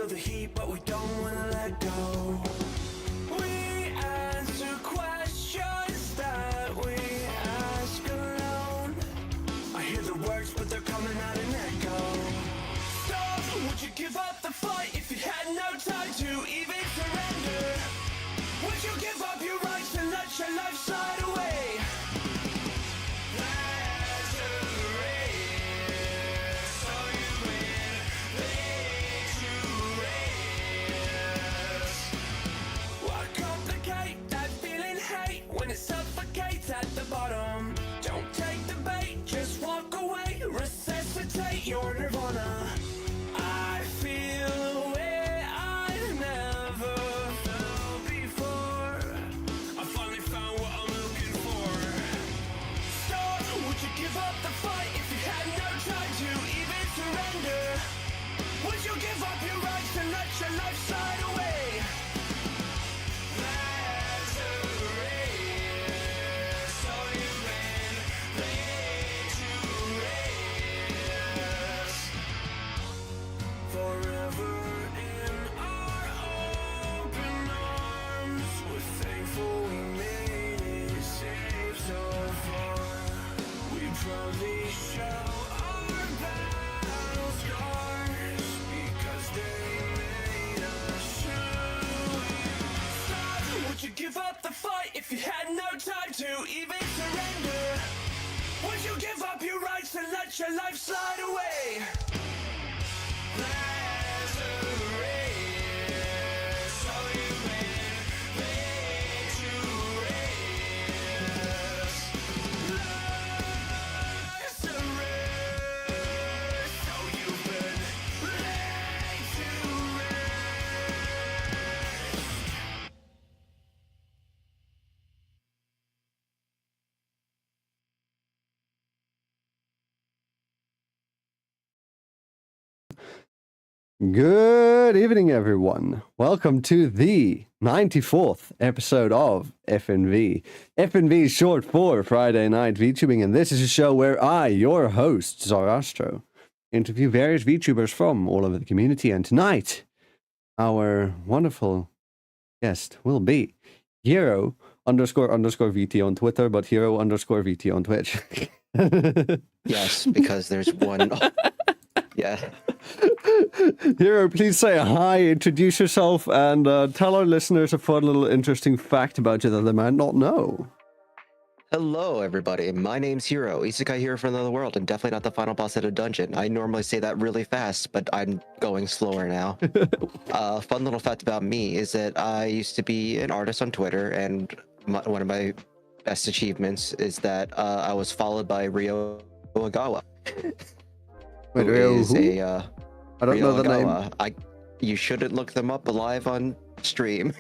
feel the heat, but we don't wanna let go. We answer questions that we ask alone. I hear the words, but they're coming out an echo. Stop, would you give up the fight if you had no time to even surrender? Would you give up your rights and let your life slide away? When it suffocates at the bottom, don't take the bait, just walk away, resuscitate your nirvana. I feel a way I never felt before. I finally found what I'm looking for. Stop, would you give up the fight if you had no time to even surrender? Would you give up your rights and let your life slide away? Give up the fight if you had no time to even surrender. Would you give up your rights and let your life slide away? Good evening, everyone. Welcome to the 94th episode of FNV. FNV is short for Friday Night VTubing, and this is a show where I, your host, Zarastro, interview various VTubers from all over the community. And tonight, our wonderful guest will be Hero__VT on Twitter, but Hero_VT on Twitch. Yes, because there's one. Yeah. Hero, please say hi, introduce yourself, and tell our listeners a fun little interesting fact about you that they might not know. Hello, everybody. My name's Hero, Isekai Hero from another world, and definitely not the final boss at a dungeon. I normally say that really fast, but I'm going slower now. Fun little fact about me is that I used to be an artist on Twitter, and one of my best achievements is that I was followed by Ryo Agawa. Wait, Ryo is who? a I don't know the name. You shouldn't look them up live on stream.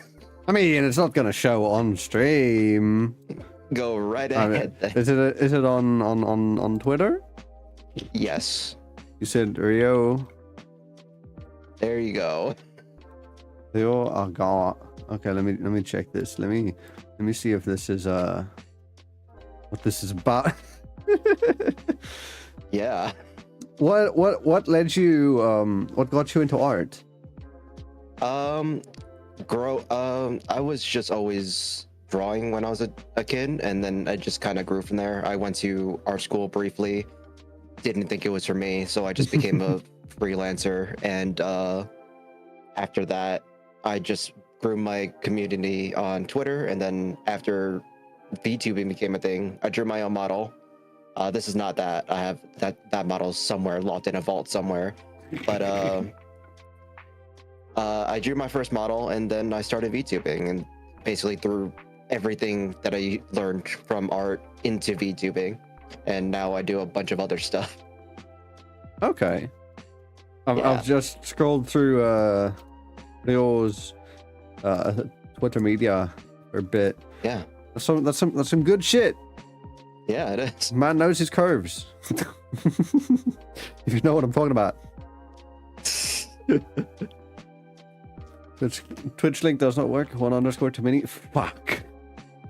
I mean, it's not going to show on stream. Go right ahead. Is it on Twitter? Yes. You said Ryo. There you go. Ryo Agawa. Okay, let me check this. Let me see if this is what this is about. Yeah. What led you what got you into art? I was just always drawing when I was a kid, and then I just kind of grew from there. I went to art school briefly, didn't think it was for me, so I just became a freelancer, and after that I just grew my community on Twitter, and then after VTubing became a thing, I drew my own model. This is not that. I have that model somewhere locked in a vault somewhere, but I drew my first model, and then I started VTubing, and basically threw everything that I learned from art into VTubing, and now I do a bunch of other stuff. Okay. I've just scrolled through Ryo's Twitter media for a bit. Yeah. That's some good shit. Yeah, it is. Man knows his curves. If you know what I'm talking about. Twitch link does not work. 1_2mini. Fuck.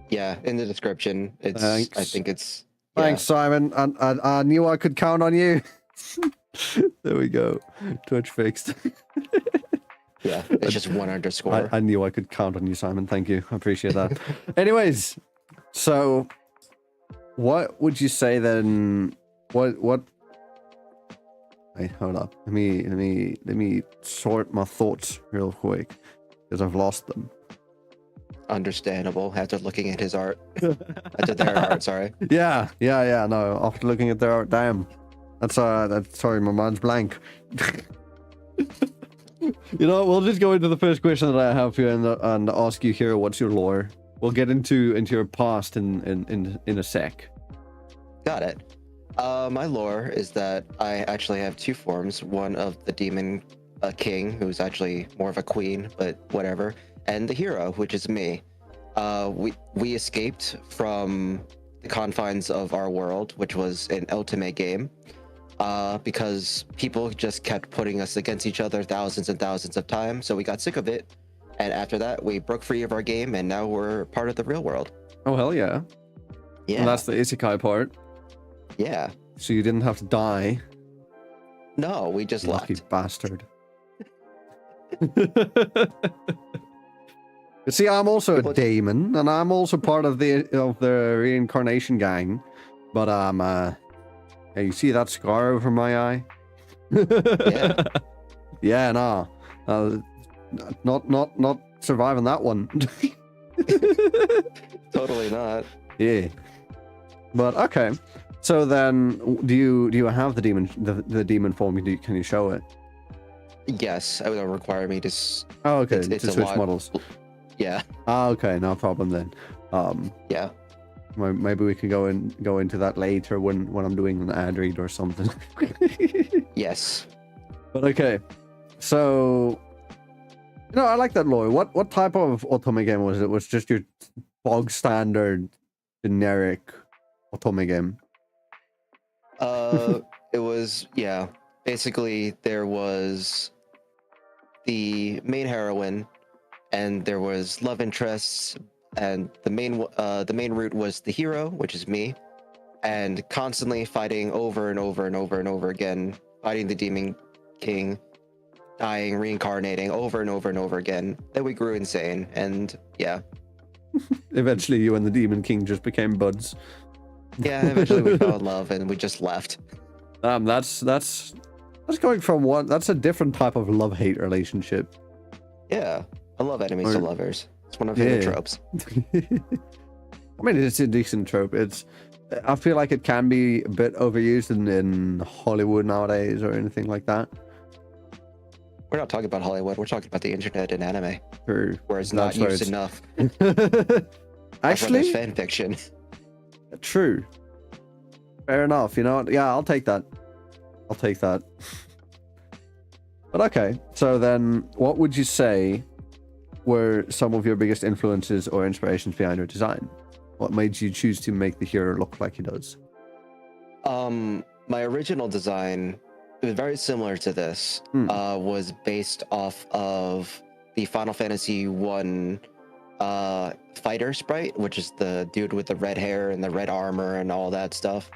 Yeah, in the description. It's. Thanks. I think it's. Thanks, Simon. I knew I could count on you. There we go. Twitch fixed. Yeah, it's just one underscore. I knew I could count on you, Simon. Thank you. I appreciate that. Anyways, so what would you say then? What? Wait, hold up. Let me sort my thoughts real quick because I've lost them. Understandable after looking at his art. After their art, sorry. Yeah. No, after looking at their art, damn. That's sorry, my mind's blank. You know, we'll just go into the first question that I have here and ask you here, what's your lore? We'll get into your past in a sec. Got it. My lore is that I actually have two forms. One of the demon king, who's actually more of a queen, but whatever, and the hero, which is me. We escaped from the confines of our world, which was an ultimate game. Because people just kept putting us against each other thousands and thousands of times, so we got sick of it. And after that, we broke free of our game, and now we're part of the real world. Oh, hell yeah. Yeah. And that's the isekai part. Yeah. So you didn't have to die. No, we just Lucky left. bastard. See, I'm also a demon, and I'm also part of the reincarnation gang. But hey, you see that scar over my eye? Yeah. Yeah, nah. Not surviving that one. Totally not. Yeah. But okay. So then, do you have the demon form? Can you show it? Yes, it would require me to. Oh, okay. It's to a switch lot. models. Yeah. Ah, okay. No problem then. Yeah. Maybe we can go into that later when I'm doing an ad read or something. Yes. But okay, so I like that lore. What type of otome game was it? Was just your bog standard generic otome game? It was, yeah. Basically, there was the main heroine, and there was love interests. And the main route was the hero, which is me, and constantly fighting over and over and over and over again, fighting the demon king, dying, reincarnating over and over and over again. Then we grew insane, and yeah. Eventually, you and the demon king just became buds. Yeah, eventually we fell in love, and we just left. That's going from one. That's a different type of love-hate relationship. Yeah, I love enemies to lovers. It's one of my favorite tropes. I mean, it's a decent trope. I feel like it can be a bit overused in Hollywood nowadays or anything like that. We're not talking about Hollywood. We're talking about the internet and anime. True. Where it's not used enough. Actually, there's fan fiction. True. Fair enough. You know what? Yeah, I'll take that. But okay. So then, what would you say were some of your biggest influences or inspirations behind your design? What made you choose to make the hero look like he does? My original design, it was very similar to this, was based off of the Final Fantasy 1 fighter sprite, which is the dude with the red hair and the red armor and all that stuff.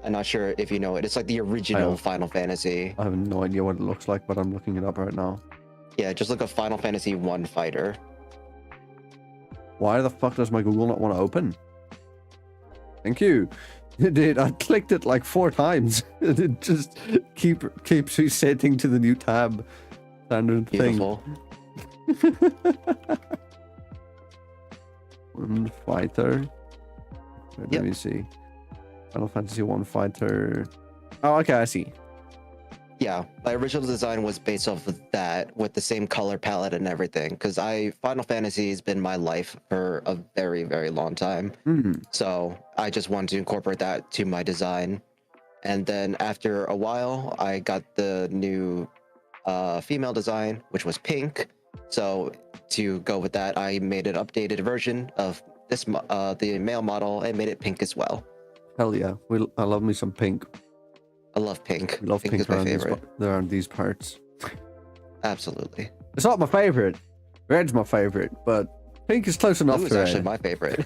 I'm not sure if you know it. It's like the original Final Fantasy. I have no idea what it looks like, but I'm looking it up right now. Yeah, just look up Final Fantasy 1 fighter. Why the fuck does my Google not want to open? Thank you. Dude, I clicked it like 4 times. It just keeps resetting to the new tab. Standard Beautiful. thing. One fighter. Let me see. Final Fantasy 1 fighter. Oh, okay, I see. Yeah, my original design was based off of that with the same color palette and everything. Because Final Fantasy has been my life for a very, very long time. So I just wanted to incorporate that to my design. And then after a while, I got the new female design, which was pink. So to go with that, I made an updated version of this the male model and made it pink as well. Hell yeah. I love me some pink. I love pink. I love pink is my favorite. Around these parts. Absolutely. It's not my favorite. Red's my favorite, but pink is close enough Blue to is actually my favorite.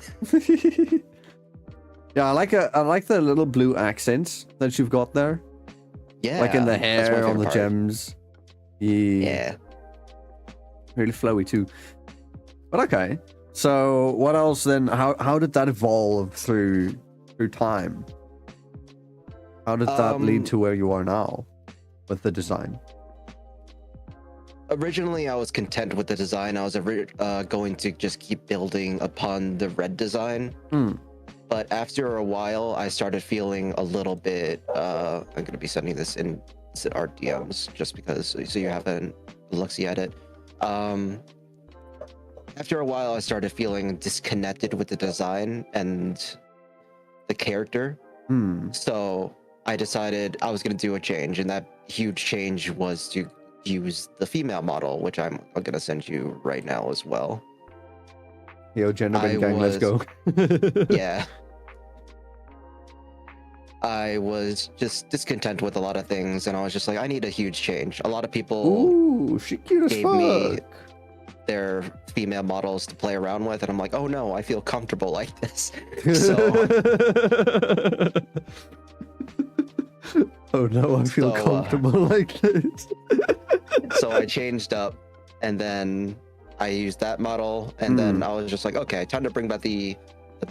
Yeah, I like the little blue accents that you've got there. Yeah. Like in the that's my hair, on the favorite part. gems. Yeah. really flowy too. But okay. So what else then? How did that evolve through time? How did that lead to where you are now with the design? Originally, I was content with the design. I was going to just keep building upon the red design. But after a while, I started feeling a little bit. I'm going to be sending this in our DMs just because, so you have a look-see at it. After a while, I started feeling disconnected with the design and the character. So I decided I was going to do a change, and that huge change was to use the female model, which I'm going to send you right now as well. Yo, gender bend gang, let's go. Yeah. I was just discontent with a lot of things, and I was just like, I need a huge change. A lot of people she cute as gave fuck. me their female models to play around with, and I'm like, oh no, I feel comfortable like this. So oh no, I feel comfortable like this. So I changed up, and then I used that model, and then I was just like, okay, time to bring back the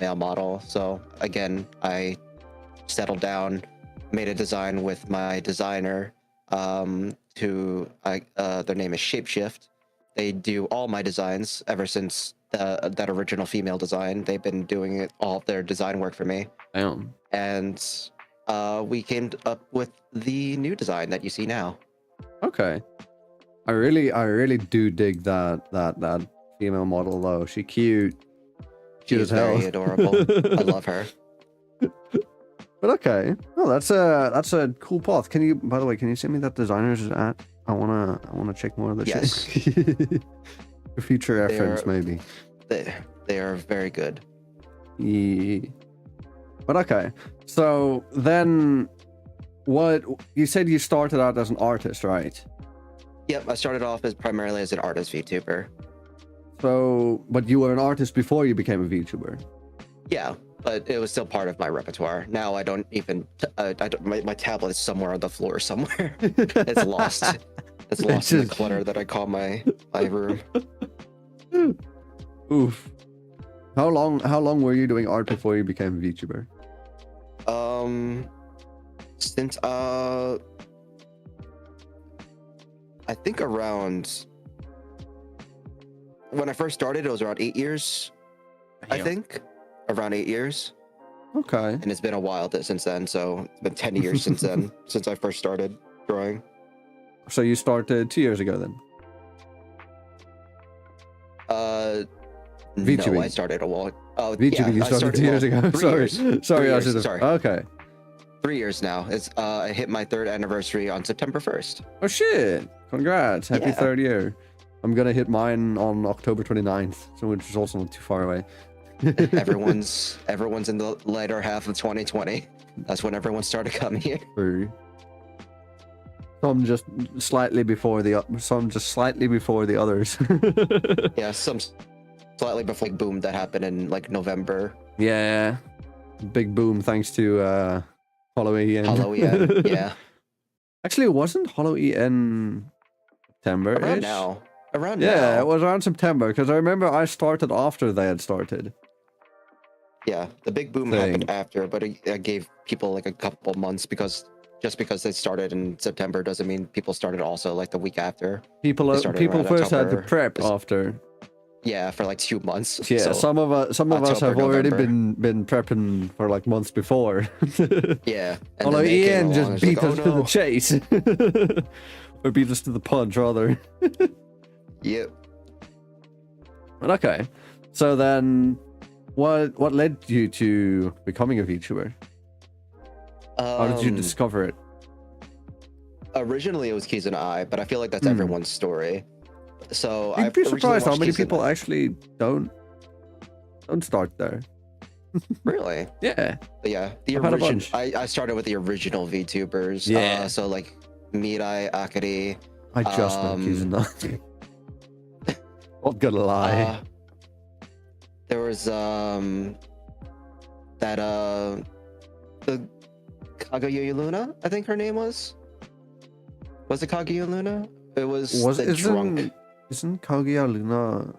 male model. So again, I settled down, made a design with my designer, their name is Shapeshift. They do all my designs ever since that original female design. They've been doing all of their design work for me. Damn. And we came up with the new design that you see now. Okay. I really do dig that female model though. She's cute. Cute as hell. Very adorable. I love her. But okay. Oh, that's a cool path. Can you, by the way, can you send me that designer's at? I wanna check more of the shit. For future reference, maybe. They are very good. Yeah. But okay. So then, what you said you started out as an artist, right? Yep, I started off primarily as an artist VTuber. So, but you were an artist before you became a VTuber. Yeah, but it was still part of my repertoire. Now I don't even. My tablet is somewhere on the floor somewhere. It's lost. It's lost in the clutter that I call my room. Oof. How long were you doing art before you became a VTuber? Since I think around when I first started, it was around 8 years. I think around 8 years. Okay. And it's been a while since then, so it's been 10 years since then, since I first started drawing. So you started 2 years ago then? VTubing. No, I started a while. Oh, VTubing, yeah, you started 2 years ago. Sorry, I should have. Sorry. Okay. 3 years now. It's I hit my 3rd anniversary on September 1st. Oh shit! Congrats! Happy 3rd year. I'm gonna hit mine on October 29th, so which is also not too far away. everyone's in the later half of 2020. That's when everyone started coming here. True. Some just slightly before the others. Yeah, some slightly before like boom that happened in like November. Yeah, big boom thanks to Halloween. Yeah. Actually, it wasn't Halloween September. Around now. now. It was around September because I remember I started after they had started. Yeah, the big boom happened after, but it gave people like a couple months because just because they started in September doesn't mean people started also like the week after. People first had to prep after. Yeah, for like 2 months. Yeah, so some of us have already been prepping for like months before. Yeah. Although Ian just beat us to the chase. Or beat us to the punch, rather. Yep. But okay. So then, what led you to becoming a VTuber? How did you discover it? Originally, it was Keys and I, but I feel like that's everyone's story. So You'd be surprised how many people actually don't start there. Really? Yeah. But yeah, the original. I started with the original VTubers. Yeah. So like Mirai, Akari. I just met Keys and I. Not gonna lie. There was the Kaguya Luna, I think her name was. Was it Kaguya Luna? It was the drunk. Isn't Kaguya Luna?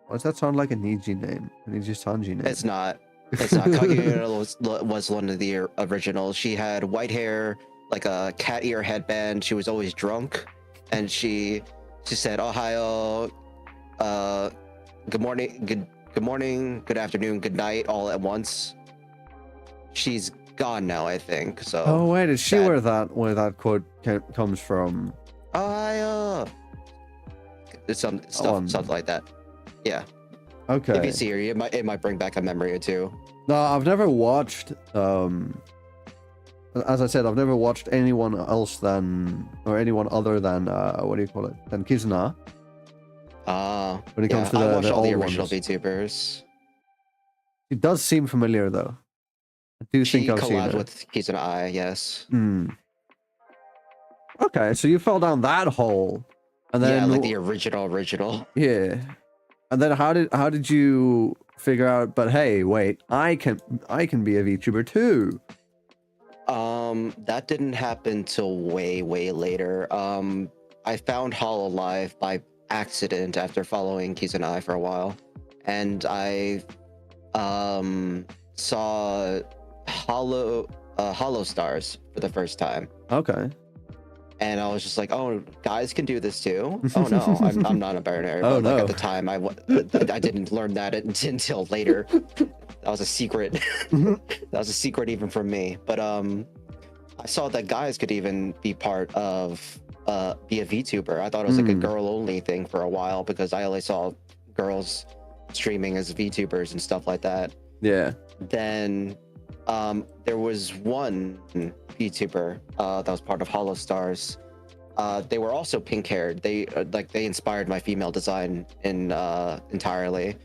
Why does that sound like a Niji name? A Niji Sanji name? It's not. It's not. Kaguya was one of the originals. She had white hair, like a cat ear headband. She was always drunk, and she said "Ohio," good morning, good morning, good afternoon, good night, all at once. She's gone now, I think. So. Oh wait, is she where that quote comes from? Ohio. It's something like that. Yeah. Okay. If you see her, it might bring back a memory or two. No, I've never watched. As I said, I've never watched anyone else than, or anyone other than, what do you call it? Than Kizuna. When it comes to I watched the all the old original ones. VTubers. It does seem familiar though. I do think I've seen collabed it. with Kizuna, yes. Okay, so you fell down that hole, and then Yeah, like the original. Yeah, and then how did you figure out? But hey, wait, I can be a VTuber too. That didn't happen till way later. I found Hololive by accident after following Kizuna for a while, and I saw Hollow Stars for the first time. Okay. And I was just like, oh, guys can do this too. Oh no, I'm not a binary. Oh, but like no. at the time, I didn't learn that until later. That was a secret. That was a secret even from me. But I saw that guys could even be part of be a VTuber. I thought it was like a girl only thing for a while because I only saw girls streaming as VTubers and stuff like that. Yeah. Then there was one VTuber that was part of Hollow Stars. They were also pink haired. They inspired my female design entirely.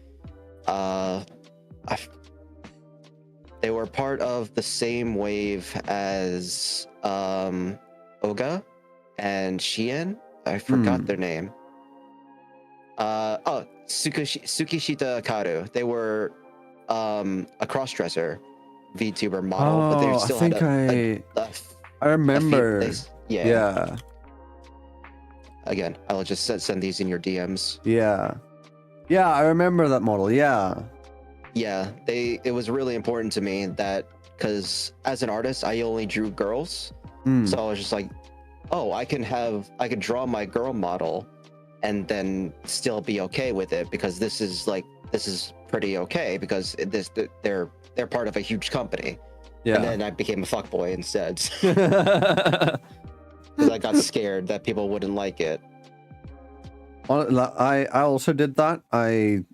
They were part of the same wave as Oga and Shien. I forgot their name. Tsukishita Karu. They were a cross-dresser VTuber model, but they still I remember. Yeah. Again, I'll just send these in your DMs. Yeah, I remember that model. Yeah. It was really important to me that because as an artist, I only drew girls, so I was just like, oh, I can draw my girl model, and then still be okay with it because this is pretty okay because they're part of a huge company. Yeah. And then I became a fuckboy instead. Because I got scared that people wouldn't like it. I also did that. I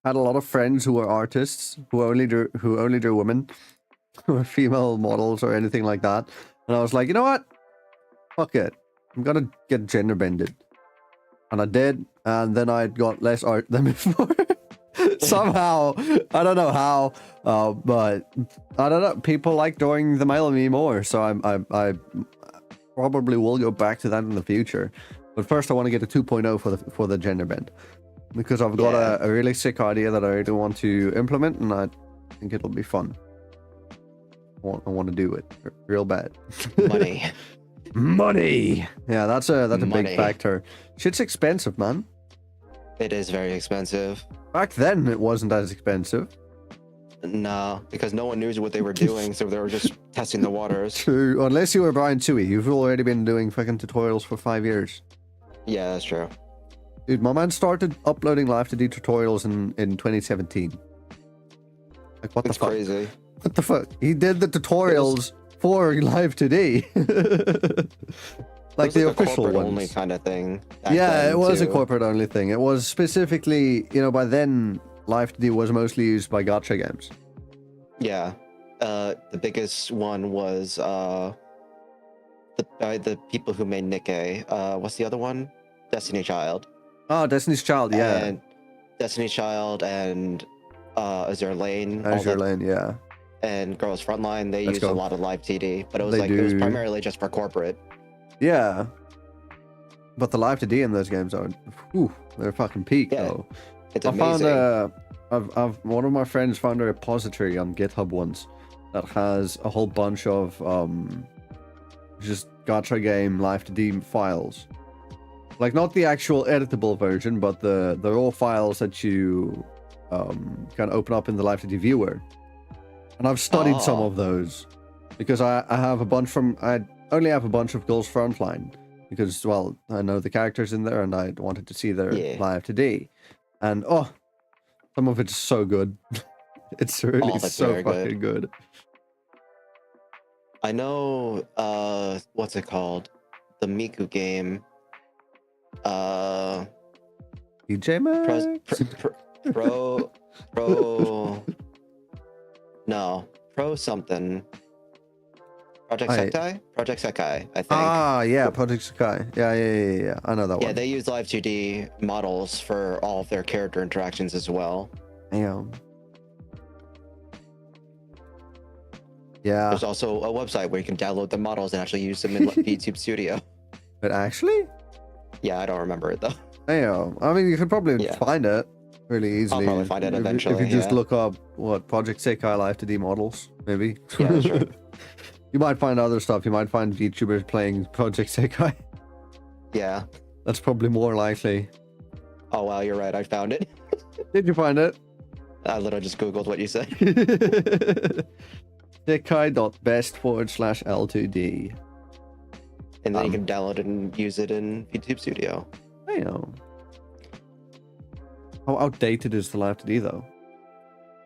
had a lot of friends who were artists who only drew women, who were female models or anything like that. And I was like, you know what? Fuck it. I'm gonna get gender bended. And I did, and then I got less art than before. Somehow, I don't know how, but I don't know. People like drawing the male me more, so I probably will go back to that in the future. But first, I want to get a 2.0 for the gender bend because I've got a really sick idea that I really want to implement, and I think it'll be fun. I want to do it real bad. Money. Yeah, that's a big factor. Shit's expensive, man. It is very expensive. Back then, it wasn't as expensive. No, because no one knew what they were doing, so they were just testing the waters. True, unless you were Brian Tui. You've already been doing fucking tutorials for 5 years. Yeah, that's true. Dude, my man started uploading live to do tutorials in 2017. Like, what the fuck? It's crazy. What the fuck? He did the tutorials for live today. Like the official ones. Only kind of thing. Yeah, it was a corporate only thing. It was specifically, by then, live to do was mostly used by gacha games. Yeah. The biggest one was the people who made Nikkei. What's the other one? Destiny Child. Oh, Destiny's Child, yeah. And Destiny Child and Azure Lane. Yeah. And Girls Frontline, they used a lot of live TD, but it was it was primarily just for corporate. Yeah. But the live TD in those games they're fucking peak though. It's amazing. One of my friends found a repository on GitHub once that has a whole bunch of just gacha game live TD files. like not the actual editable version, but the raw files that you can open up in the Live 2D viewer. And I've studied some of those because I have a bunch I only have a bunch of Girls Frontline because, well, I know the characters in there and I wanted to see their Live 2D. And some of it's so good. It's really so fucking good. I know, what's it called? The Miku game. DJ Max? Pro something. Project Sekai? Project Sekai, I think. Ah, yeah, Project Sekai. Yeah. I know that one. Yeah, they use Live 2D models for all of their character interactions as well. Yeah. There's also a website where you can download the models and actually use them in VTube Studio. But actually? Yeah, I don't remember it though. Yeah, I mean, you could probably find it really easily. I'll probably find it eventually. If you just look up Project Sekai Live 2D models, maybe. Yeah, sure. You might find other stuff. You might find VTubers playing Project Sekai. Yeah. That's probably more likely. Oh wow, you're right. I found it. Did you find it? I literally just Googled what you said. Sekai.best/L2D. And then you can download it and use it in VTube Studio. Damn. How outdated is the Live 2D though?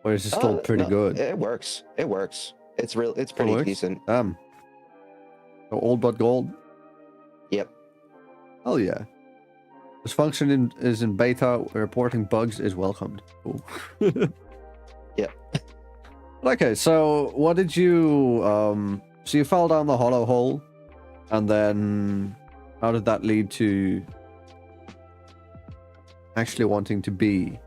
Or is it still pretty good? It works. It works. It's pretty decent. So old but gold? Yep. Oh yeah. This function is in beta. Reporting bugs is welcomed. Cool. Yep. Okay, so what did you so you fell down the hollow hole, and then how did that lead to actually wanting to be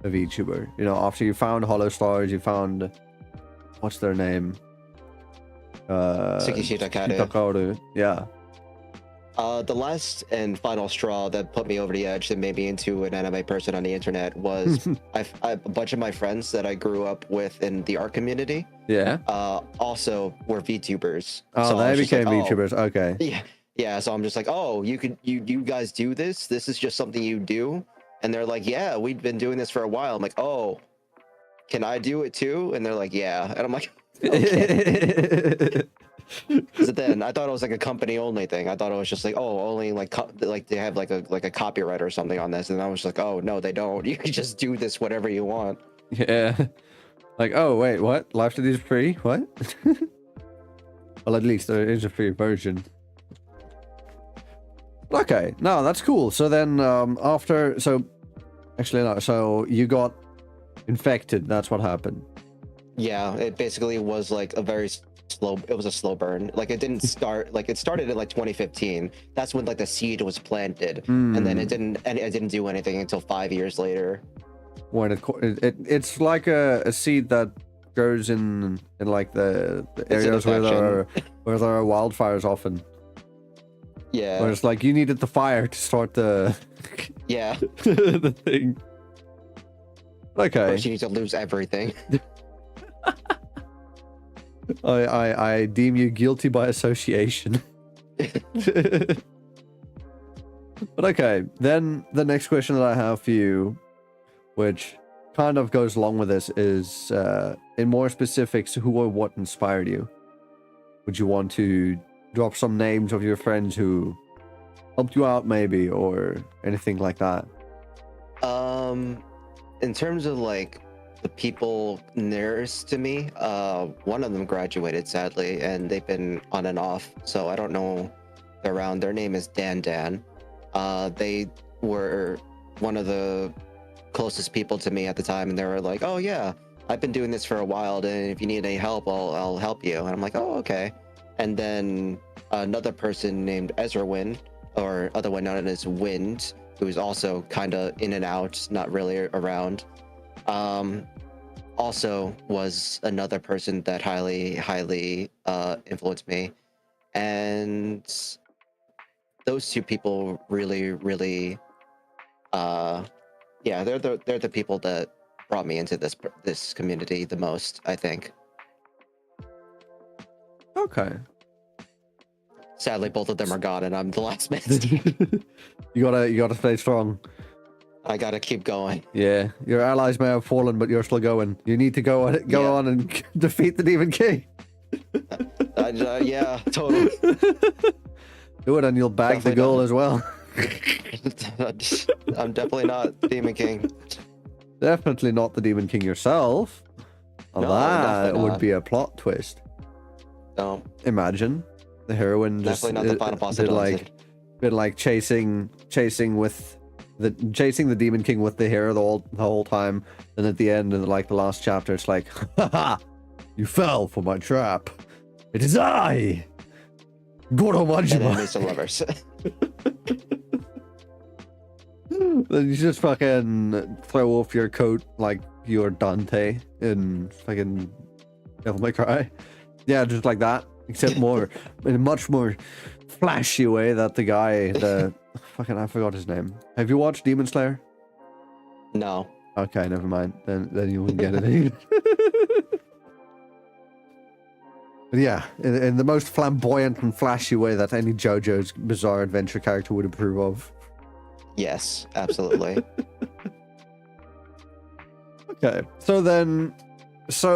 a VTuber? You know, after you found Hollow Stars, you found, what's their name? Tsukishita Karu. Yeah. The last and final straw that put me over the edge and made me into an anime person on the internet was a bunch of my friends that I grew up with in the art community. Yeah. Also were VTubers. Oh, so they became VTubers. Okay. Yeah. Yeah. So I'm just like, oh, you guys do this? This is just something you do? And they're like, yeah, we've been doing this for a while. I'm like, oh, can I do it too? And they're like, yeah. And I'm like, okay. Because then I thought it was like a company only thing. I thought it was just like, oh, only like they have like a copyright or something on this. And I was like, oh no, they don't. You can just do this whatever you want. Yeah. Like, oh wait, what? Live 2D is free? What? Well, at least there is a free version. Okay, no, that's cool. So then so you got infected. That's what happened. Yeah, it basically was like a very it was a slow burn. Like it didn't start, like it started in like 2015. That's when like the seed was planted, and then it didn't do anything until 5 years later. When it's like a seed that grows in like the areas where there are wildfires often. Yeah. Where it's like you needed the fire to start the the thing. Okay. First you need to lose everything. I deem you guilty by association. But okay, then the next question that I have for you, which kind of goes along with this, is in more specifics, who or what inspired you? Would you want to drop some names of your friends who helped you out maybe, or anything like that? In terms of like the people nearest to me, one of them graduated sadly, and they've been on and off, so I don't know they're around. Their name is Dan. They were one of the closest people to me at the time, and they were like, oh yeah, I've been doing this for a while, and if you need any help, I'll help you. And I'm like, oh, okay. And then another person named Ezra Wind, or other one known as Wind, who's also kind of in and out, not really around. Also was another person that highly influenced me. And those two people really, they're the people that brought me into this community the most, I think. Okay. Sadly, both of them are gone, and I'm the last man. You gotta stay strong. I gotta keep going. Yeah, your allies may have fallen, but you're still going. You need to go on and defeat the Demon King. Yeah, totally. Do it, and you'll bag the goal as well. I'm definitely not Demon King. Definitely not the Demon King yourself. No, that definitely would not. be a plot twist. No, Imagine the heroine just definitely not the final boss. been like chasing the Demon King with the hero the whole time, and at the end of like the last chapter, it's like, haha, you fell for my trap. It is I, Goro And Majima. enemies to lovers. Then you just fucking throw off your coat like you're Dante in fucking Devil May Cry. Yeah, just like that, except more in a much more flashy way that the guy, I forgot his name. Have you watched Demon Slayer? No. Okay, never mind. Then you wouldn't get it. But yeah, in the most flamboyant and flashy way that any JoJo's Bizarre Adventure character would approve of. Yes, absolutely. Okay, so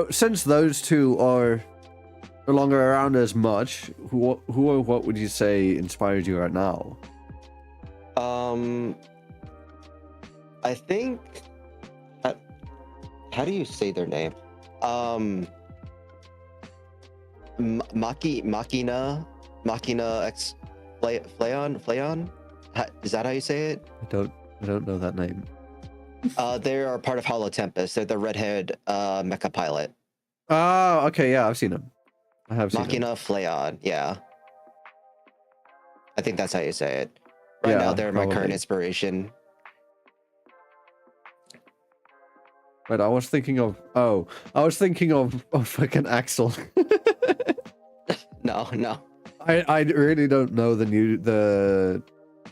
since those two are no longer around as much, who or what would you say inspired you right now? I think. How do you say their name? Machina X Flayon. Is that how you say it? I don't know that name. They are part of Hollow Tempest. They're the redhead mecha pilot. Oh, okay, yeah, I've seen him. I have seen Machina him. Flayon, yeah. I think that's how you say it. Right Yeah, now, they're my probably. current inspiration. But I was thinking of fucking Axel. No. I really don't know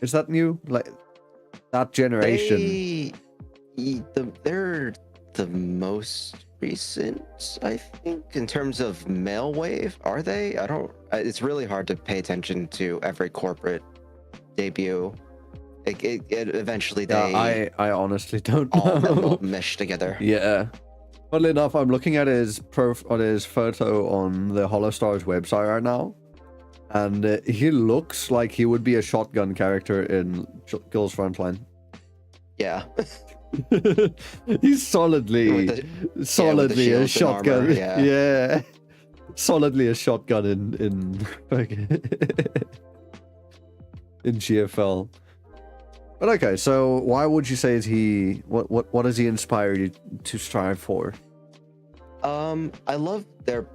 is that new? Like that generation. They're the most recent, I think, in terms of male wave. Are they? It's really hard to pay attention to every corporate debut. It eventually they. I honestly don't all of them know. will mesh together. Yeah. Funnily enough, I'm looking at his photo on the HoloStars website right now, and he looks like he would be a shotgun character in Girls Frontline. Yeah. He's solidly with a shields and shotgun. armor, yeah. Yeah. Solidly a shotgun in in GFL. But okay, so why would you say what does he inspire you to strive for? I love their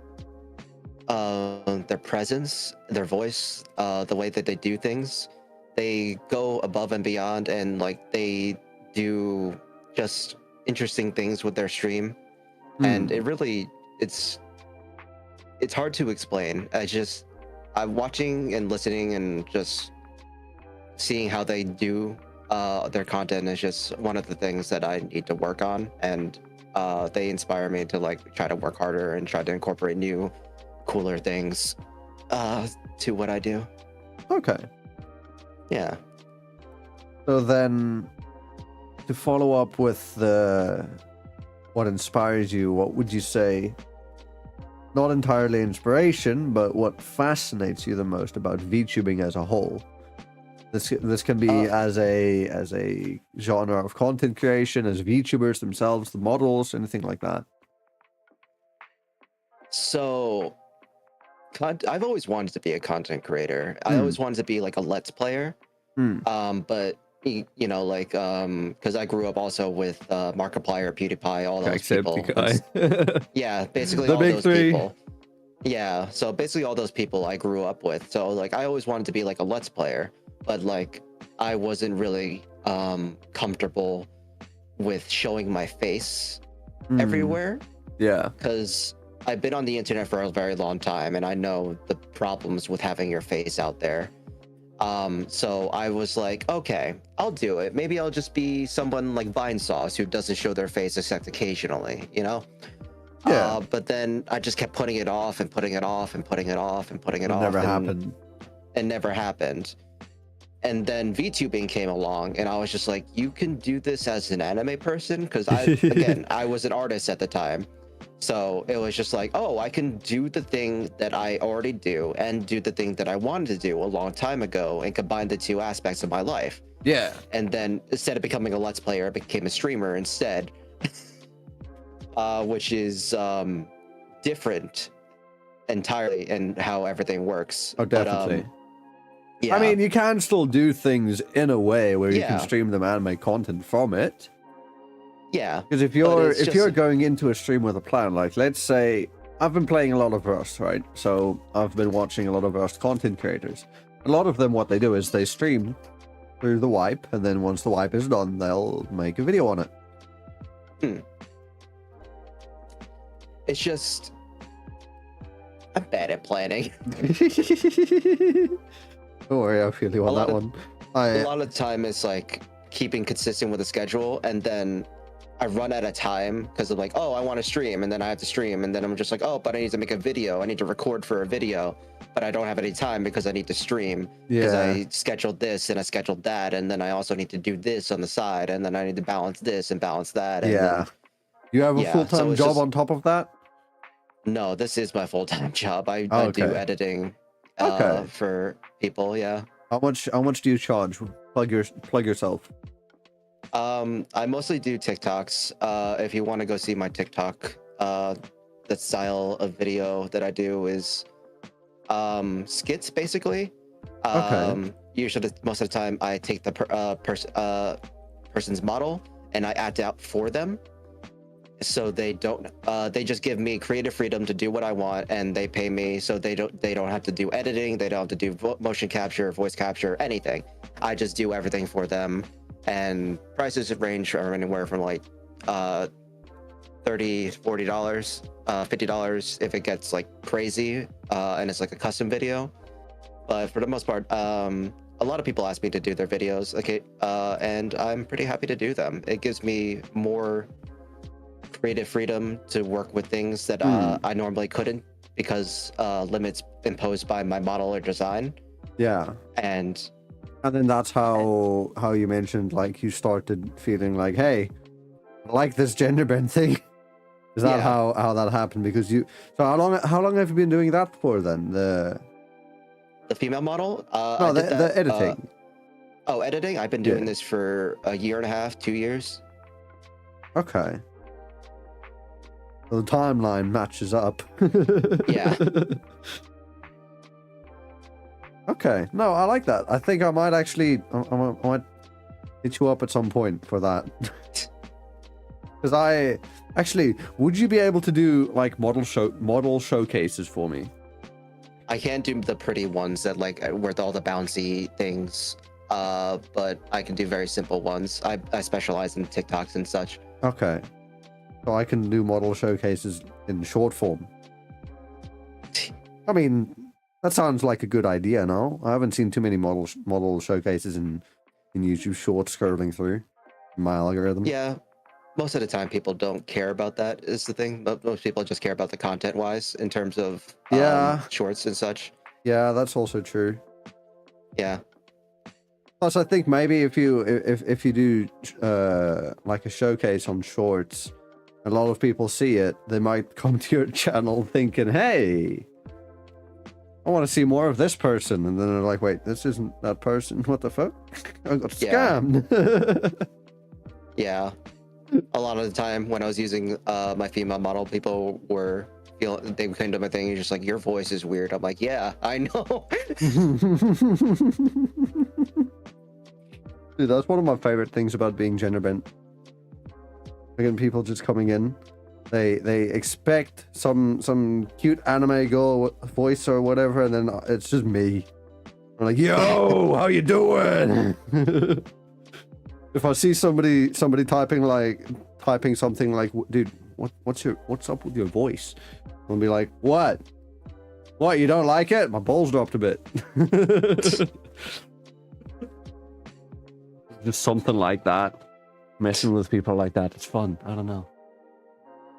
presence, their voice, the way that they do things. They go above and beyond, and like they do just interesting things with their stream. And it really it's hard to explain. I'm watching and listening and just seeing how they do their content is just one of the things that I need to work on, and they inspire me to like try to work harder and try to incorporate new, cooler things to what I do. Okay. Yeah. So then, to follow up with what inspires you, what would you say? Not entirely inspiration, but what fascinates you the most about VTubing as a whole? This can be as a genre of content creation, as VTubers themselves, the models, anything like that. So, I've always wanted to be a content creator. I always wanted to be like a Let's Player. But you know, like, because I grew up also with Markiplier, PewDiePie, all those people. Yeah, basically all those people. Yeah, so basically all those people I grew up with. So like, I always wanted to be like a Let's Player, but like, I wasn't really comfortable with showing my face everywhere. Yeah, because I've been on the internet for a very long time, and I know the problems with having your face out there. So I was like, okay, I'll do it. Maybe I'll just be someone like Vinesauce who doesn't show their face except occasionally, you know? Yeah. But then I just kept putting it off and putting it off and putting it off and putting it off. Never happened. and never happened. And then VTubing came along, and I was just like, you can do this as an anime person? Because I was an artist at the time. So it was just like, oh, I can do the thing that I already do and do the thing that I wanted to do a long time ago and combine the two aspects of my life. Yeah. And then instead of becoming a Let's Player, I became a streamer instead, which is different entirely in how everything works. Oh, definitely. But, yeah. I mean, you can still do things in a way where you can stream them anime content from it. Yeah. Because if you're going into a stream with a plan, like let's say I've been playing a lot of Rust, right? So I've been watching a lot of Rust content creators. A lot of them, what they do is they stream through the wipe, and then once the wipe is done, they'll make a video on it. It's just I'm bad at planning. Don't worry, I feel you on that one. A lot of the time it's like keeping consistent with the schedule, and then I run out of time because I'm like, oh, I want to stream, and then I have to stream, and then I'm just like, oh, but I need to make a video. I need to record for a video, but I don't have any time because I need to stream because I scheduled this and I scheduled that, and then I also need to do this on the side, and then I need to balance this and balance that. And then, you have a full-time job on top of that? No, this is my full-time job. I do editing for people. Yeah. How much do you charge? Plug yourself. I mostly do TikToks. If you want to go see my TikTok, the style of video that I do is skits, basically. Usually, most of the time, I take the person's model and I act out for them. So they don't. They just give me creative freedom to do what I want, and they pay me. So they don't have to do editing. They don't have to do motion capture, voice capture, anything. I just do everything for them. And prices range from anywhere from like $30, $40, $50 if it gets like crazy and it's like a custom video. But for the most part, a lot of people ask me to do their videos, and I'm pretty happy to do them. It gives me more creative freedom to work with things that I normally couldn't because limits imposed by my model or design. Yeah. And then that's how you mentioned, like, you started feeling like, hey, I like this gender bend thing. Is that how that happened? Because so how long have you been doing that for then? The female model? No, the editing. Editing? I've been doing this for a year and a half, 2 years. Okay. So the timeline matches up. Yeah. Okay, no, I like that. I think I might actually, I might hit you up at some point for that. Because would you be able to do like model showcases for me? I can't do the pretty ones that like with all the bouncy things, but I can do very simple ones. I specialize in TikToks and such. Okay, so I can do model showcases in short form. I mean, that sounds like a good idea, no? I haven't seen too many model showcases in YouTube Shorts scrolling through my algorithm. Yeah, most of the time people don't care about that is the thing. Most people just care about the content-wise in terms of shorts and such. Yeah, that's also true. Yeah. Plus, I think maybe if you do like a showcase on shorts, a lot of people see it, they might come to your channel thinking, hey, I want to see more of this person, and then they're like, wait, this isn't that person. What the fuck? I got scammed. Yeah. A lot of the time when I was using my female model, people were they came to my thing and just like, your voice is weird. I'm like, yeah, I know. Dude, that's one of my favorite things about being gender bent. Again, people just coming in. They expect some cute anime girl voice or whatever, and then it's just me. I'm like, yo, how you doing? If I see somebody typing something like, dude, what's up with your voice? I'll be like, what? You don't like it? My balls dropped a bit. Just something like that. Messing with people like that, it's fun. I don't know.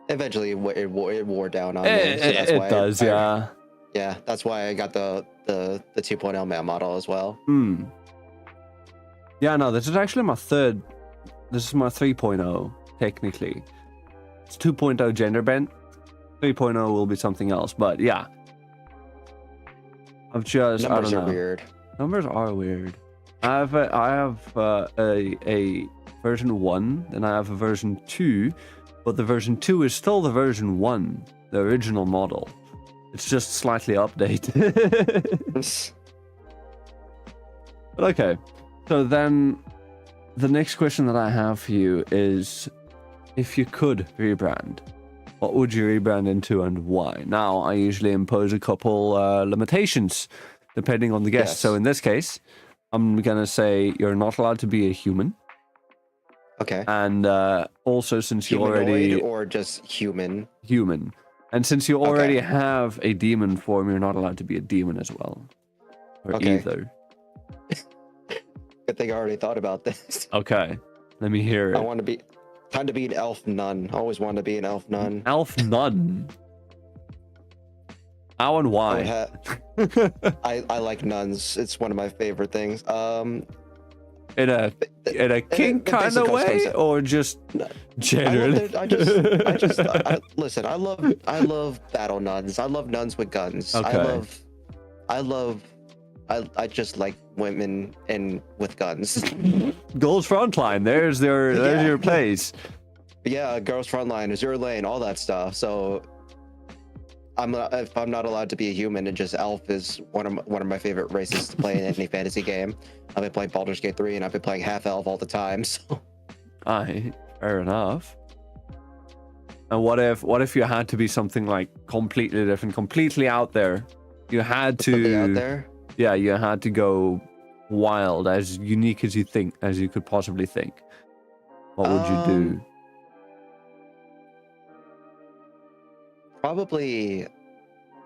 Eventually, it wore down on me. So it does, yeah. Yeah, that's why I got the 2.0 man model as well. Yeah, no, this is actually my third. This is my 3.0 technically. It's 2.0 gender bent. 3.0 will be something else, but yeah. I've just Numbers I don't are know. weird. Numbers are weird. I have a version 1, then I have a version 2, but the version 2 is still the version 1, the original model. It's just slightly updated. But okay, so then the next question that I have for you is, if you could rebrand, what would you rebrand into and why? Now, I usually impose a couple limitations depending on the guest. Yes. So in this case, I'm going to say you're not allowed to be a human. Okay. And also, since you Humanoid already... or just human? Human. And since you already have a demon form, you're not allowed to be a demon as well. Or either. Good thing I already thought about this. Okay. Let me hear it. I want to be... Time to be an elf nun. I always wanted to be an elf nun. Elf nun? How and why? I like nuns. It's one of my favorite things. In a kink kind of way, or just generally? Listen. I love battle nuns. I love nuns with guns. Okay. I just like women and with guns. Girls Frontline. There's your place. Yeah, girls frontline, Azure Lane, all that stuff. So if I'm not allowed to be a human, and just elf is one of my favorite races to play in any fantasy game. I've been playing Baldur's Gate 3, and I've been playing half elf all the time. So, fair enough. And what if you had to be something like completely different, completely out there? You had to out there. Yeah, you had to go wild, as unique as you could possibly think. What would you do? Probably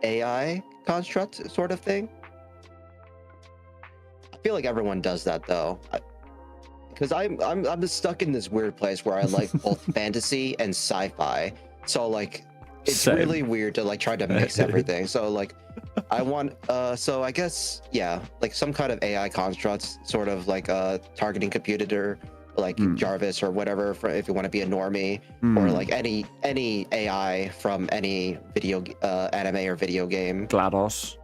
AI construct sort of thing. I feel like everyone does that though, because I'm just stuck in this weird place where I like both fantasy and sci-fi. So like, it's really weird to like try to mix everything. So like, I want so I guess like some kind of AI constructs, sort of like a targeting computer, like Jarvis or whatever, for if you want to be a normie, or like any AI from any video anime or video game. GLaDOS.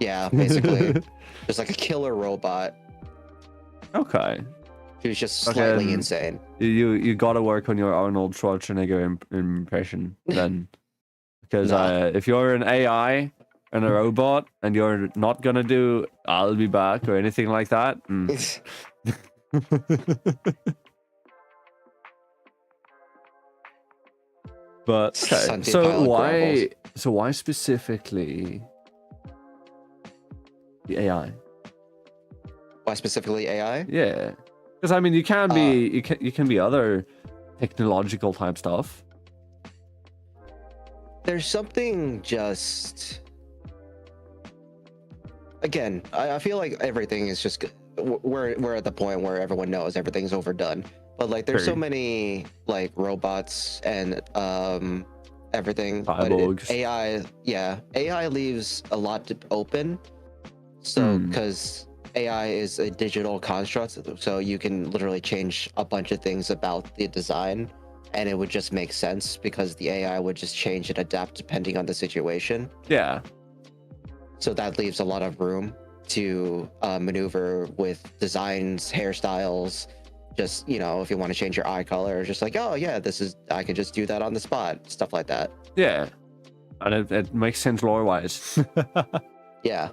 Yeah, basically. Just like a killer robot. Okay. Who's just slightly insane. You gotta work on your Arnold Schwarzenegger impression then, because if you're an AI and a robot and you're not gonna do "I'll be back" or anything like that. But okay, so why specifically the AI? Why specifically AI? Yeah, because I mean, you can be other technological type stuff. There's something just, again, I feel like everything is just, we're at the point where everyone knows everything's overdone. But like, there's so many like robots and everything. Cyborgs. AI leaves a lot to open. So because AI is a digital construct, so you can literally change a bunch of things about the design, and it would just make sense because the AI would just change and adapt depending on the situation. Yeah. So that leaves a lot of room to maneuver with designs, hairstyles. Just, you know, if you want to change your eye color, just like, oh yeah, I could just do that on the spot, stuff like that. Yeah, and it makes sense lore-wise. Yeah.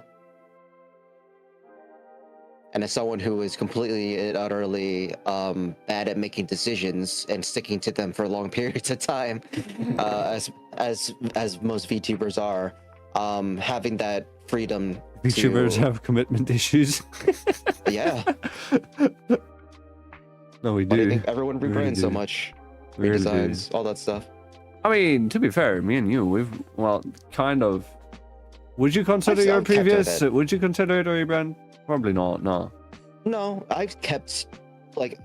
And as someone who is completely and utterly bad at making decisions and sticking to them for long periods of time, as most VTubers are, having that freedom. VTubers have commitment issues. Yeah. No, we do. Why do you think everyone rebrands so much? Redesigns, all that stuff. I mean, to be fair, me and you, kind of. Would you consider your previous? Would you consider it a rebrand? Probably not. No. No, I've kept, like,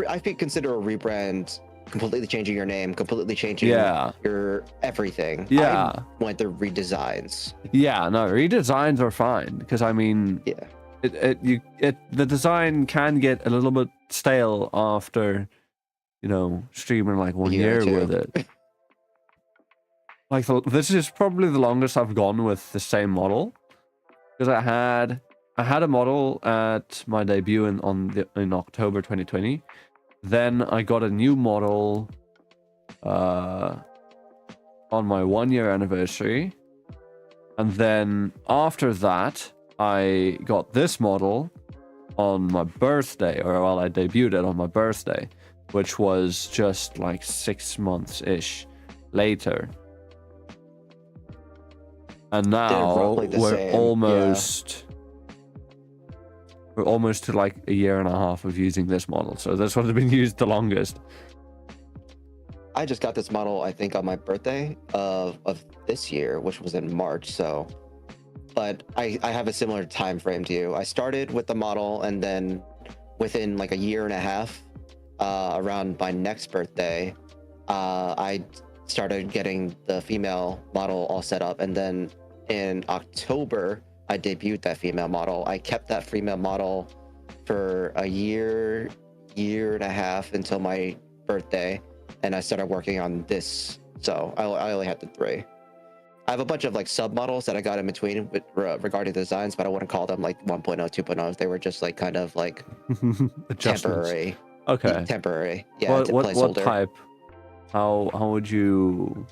I consider a rebrand completely changing your name, completely changing your everything. Yeah. I went through redesigns. Yeah, no, redesigns are fine because I mean, Yeah. The design can get a little bit stale after, streaming like 1 year with it. Like this is probably the longest I've gone with the same model, because I had a model at my debut in October 2020. Then I got a new model on my 1 year anniversary, and then after that I got this model on my birthday, or well, I debuted it on my birthday, which was just like 6 months ish later. And now we're almost to like a year and a half of using this model. So this one's been used the longest. I just got this model, I think, on my birthday of this year, which was in March. So, but I have a similar time frame to you. I started with the model, and then within like a year and a half, around my next birthday, I started getting the female model all set up, and then in October I debuted that female model. I kept that female model for a year and a half until my birthday, and I started working on this. So I only had the 3. I have a bunch of like sub models that I got in between with regarding the designs, but I wouldn't call them like 1.0, 2.0. They were just like kind of like temporary. Okay. Temporary. Yeah. What type? How would you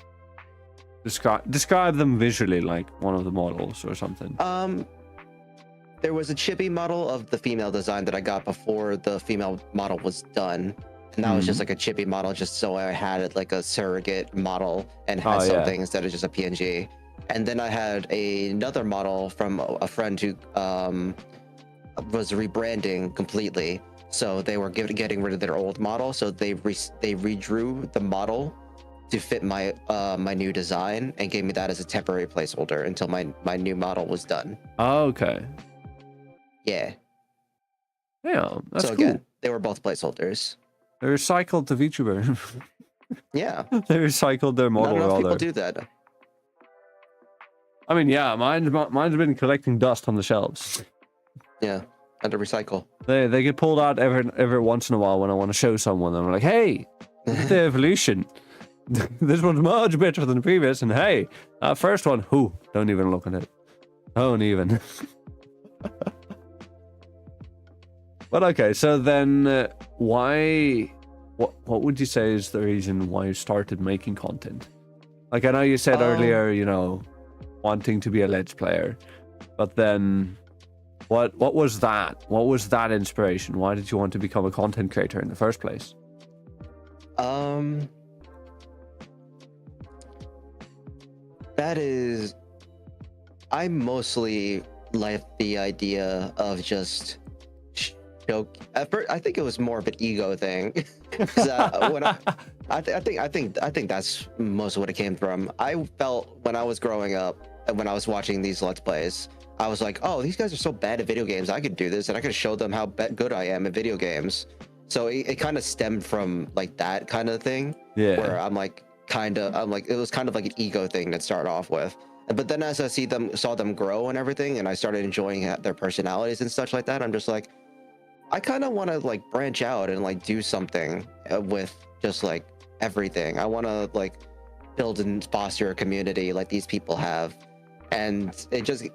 describe them visually, like one of the models or something? There was a chibi model of the female design that I got before the female model was done, and that was just like a chibi model, just so I had it like a surrogate model and had something instead of just a PNG. And then I had another model from a friend who was rebranding completely, so they were getting rid of their old model, so they redrew the model to fit my my new design and gave me that as a temporary placeholder until my new model was done. Oh, okay. Yeah. Yeah, that's so cool. Again, they were both placeholders. They recycled the VTuber. Yeah. They recycled their model. Not enough people do that. I mean, yeah, mine's been collecting dust on the shelves. Yeah, and to recycle. They get pulled out every once in a while when I want to show someone. I'm like, hey, look at the evolution. This one's much better than the previous, and hey, that first one, don't even look at it. Don't even. But okay, so then why? What would you say is the reason why you started making content? Like, I know you said earlier, wanting to be a Let's Player, but then what was that? What was that inspiration? Why did you want to become a content creator in the first place? That is, I mostly like the idea of just joke. At first, I think it was more of an ego thing. I think that's most of what it came from. I felt when I was growing up and when I was watching these Let's Plays, I was like, oh, these guys are so bad at video games. I could do this, and I could show them how good I am at video games. So it kind of stemmed from like that kind of thing. Yeah. Where I'm like, it was kind of like an ego thing to start off with. But then as I saw them grow and everything, and I started enjoying their personalities and such like that, I'm just like, I kind of want to like branch out and like do something with just like everything. I want to like build and foster a community like these people have. And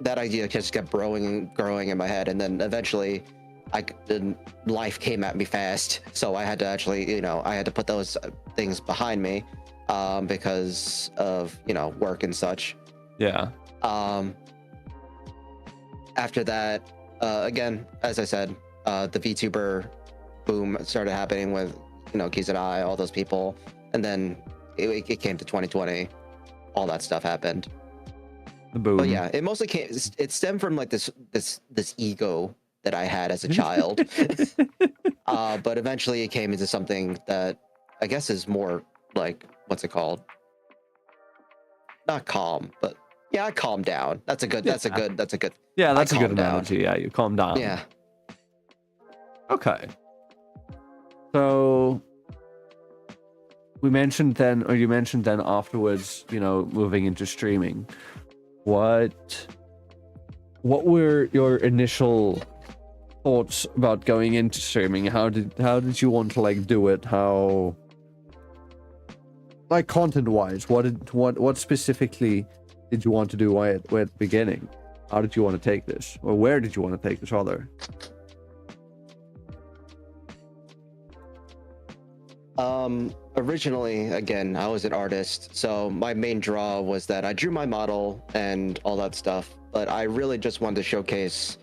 that idea just kept growing in my head. And then eventually life came at me fast. So I had to actually, I had to put those things behind me because of, work and such. Yeah. After that, again, as I said, the VTuber boom started happening with, Keys and I, all those people. And then it came to 2020. All that stuff happened. The boom. But yeah, it mostly it stemmed from like this ego that I had as a child. But eventually it came into something that I guess is more like, what's it called? Not calm, but yeah, I calmed down. That's a good. Yeah, that's a good analogy. Yeah, you calm down. Yeah. Okay. So you mentioned then afterwards, moving into streaming. What were your initial thoughts about going into streaming? How did you want to like do it? How, like, content wise, what specifically did you want to do at the beginning? How did you want to take this, or where did you want to take this rather? Originally, again, I was an artist, so my main draw was that I drew my model and all that stuff, but I really just wanted to showcase,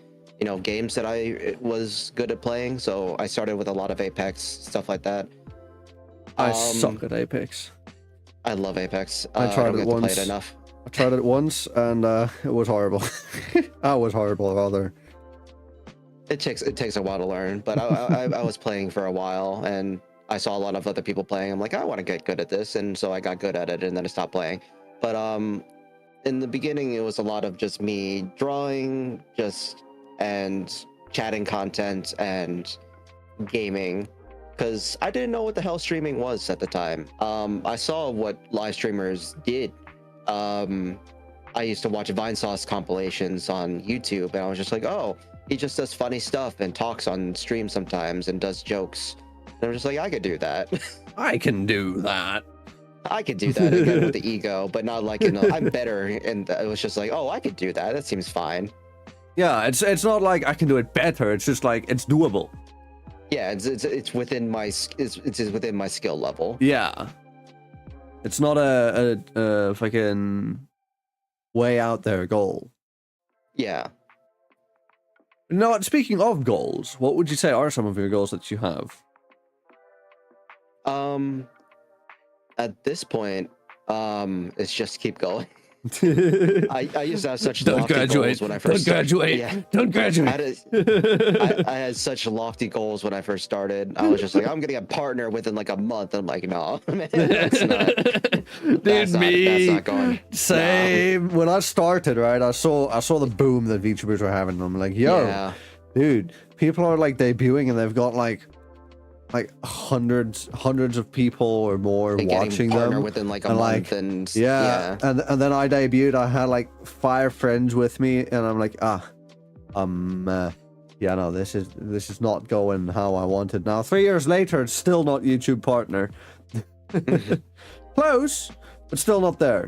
games that I was good at playing. So I started with a lot of Apex, stuff like that. I suck at Apex. I love Apex. I tried don't it get to once. play it enough. I tried it once, and it was horrible. I was horrible, rather. It takes a while to learn, but I was playing for a while, and I saw a lot of other people playing. I'm like, I want to get good at this, and so I got good at it, and then I stopped playing. But in the beginning, it was a lot of just me drawing, and chatting content and gaming, because I didn't know what the hell streaming was at the time. I saw what live streamers did. I used to watch Vinesauce compilations on YouTube, and I was just like, oh, he just does funny stuff and talks on stream sometimes and does jokes. And I'm just like, I could do that. I can do that. I could do that again with the ego, but not like, I'm better. And it was just like, oh, I could do that. That seems fine. Yeah, it's not like I can do it better. It's just like it's doable. Yeah, it's within my within my skill level. Yeah, it's not a fucking way out there goal. Yeah. No, speaking of goals, what would you say are some of your goals that you have? At this point, it's just keep going. I used to have such lofty goals when I first started. Don't graduate. I had such lofty goals when I first started. I was just like, I'm getting a partner within like a month. I'm like, no, man, that's not going. Same. No. When I started, right, I saw the boom that VTubers were having. I'm like, yo, dude, people are like debuting and they've got like hundreds of people or more watching them within like a month, and then I debuted. I had like 5 friends with me, and I'm like, no, this is not going how I wanted. Now 3 years later, it's still not YouTube partner. Close, but still not there,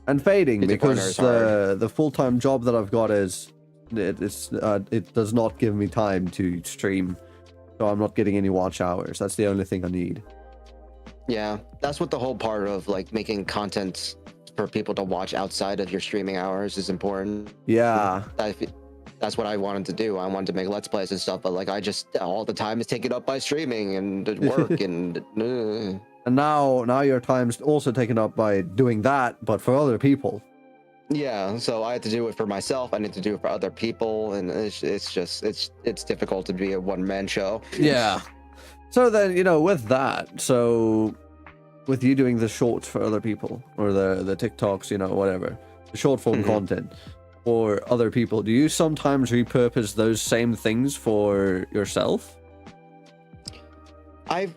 and fading, because the full-time job that I've got it does not give me time to stream. So I'm not getting any watch hours. That's the only thing I need. Yeah, that's what the whole part of like making content for people to watch outside of your streaming hours is important. Yeah. That's what I wanted to do. I wanted to make Let's Plays and stuff, but like I just, all the time is taken up by streaming and work and... And now your time's also taken up by doing that, but for other people. Yeah, so I had to do it for myself. I need to do it for other people, and it's difficult to be a one-man show. Yeah. So then, with that, so with you doing the shorts for other people, or the TikToks, whatever, the short form content for other people, do you sometimes repurpose those same things for yourself? I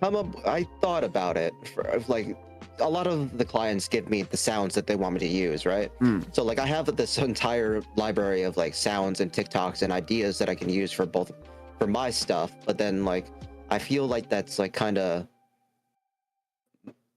thought about it for like, a lot of the clients give me the sounds that they want me to use, right? So like I have this entire library of like sounds and TikToks and ideas that I can use for my stuff, but then like I feel like that's like kind of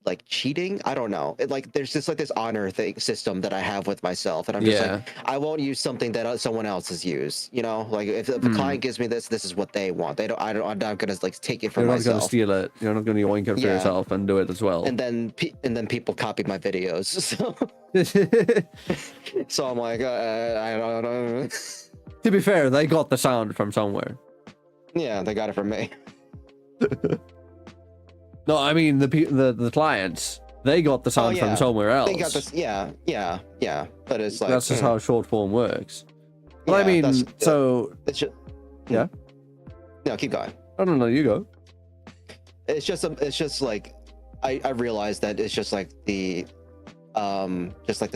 like cheating. I don't know. There's just like this honor system that I have with myself, and I'm just like, I won't use something that someone else has used. Like if a client gives me this is what they want. I'm not gonna like take it from myself. You're not gonna steal it. You're not gonna yoink it for yourself and do it as well. And then people copy my videos. So I'm like, I don't know. To be fair, they got the sound from somewhere. Yeah, they got it from me. No, I mean the clients. They got the sound from somewhere else. They got this. Yeah. But it's like that's just how short form works. But I mean, so it's just, yeah. No, keep going. I don't know. You go. It's just like I realized that it's just like the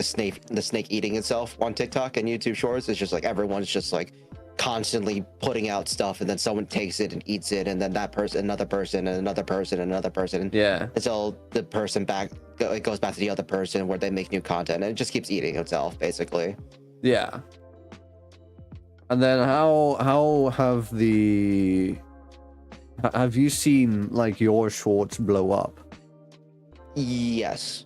snake eating itself on TikTok and YouTube Shorts. It's just like everyone's just like constantly putting out stuff, and then someone takes it and eats it, and then that person, another person, and another person, and another person, Yeah. until the person it goes back to the other person where they make new content, and it just keeps eating itself, basically. Yeah. And then how have you seen like your shorts blow up? Yes.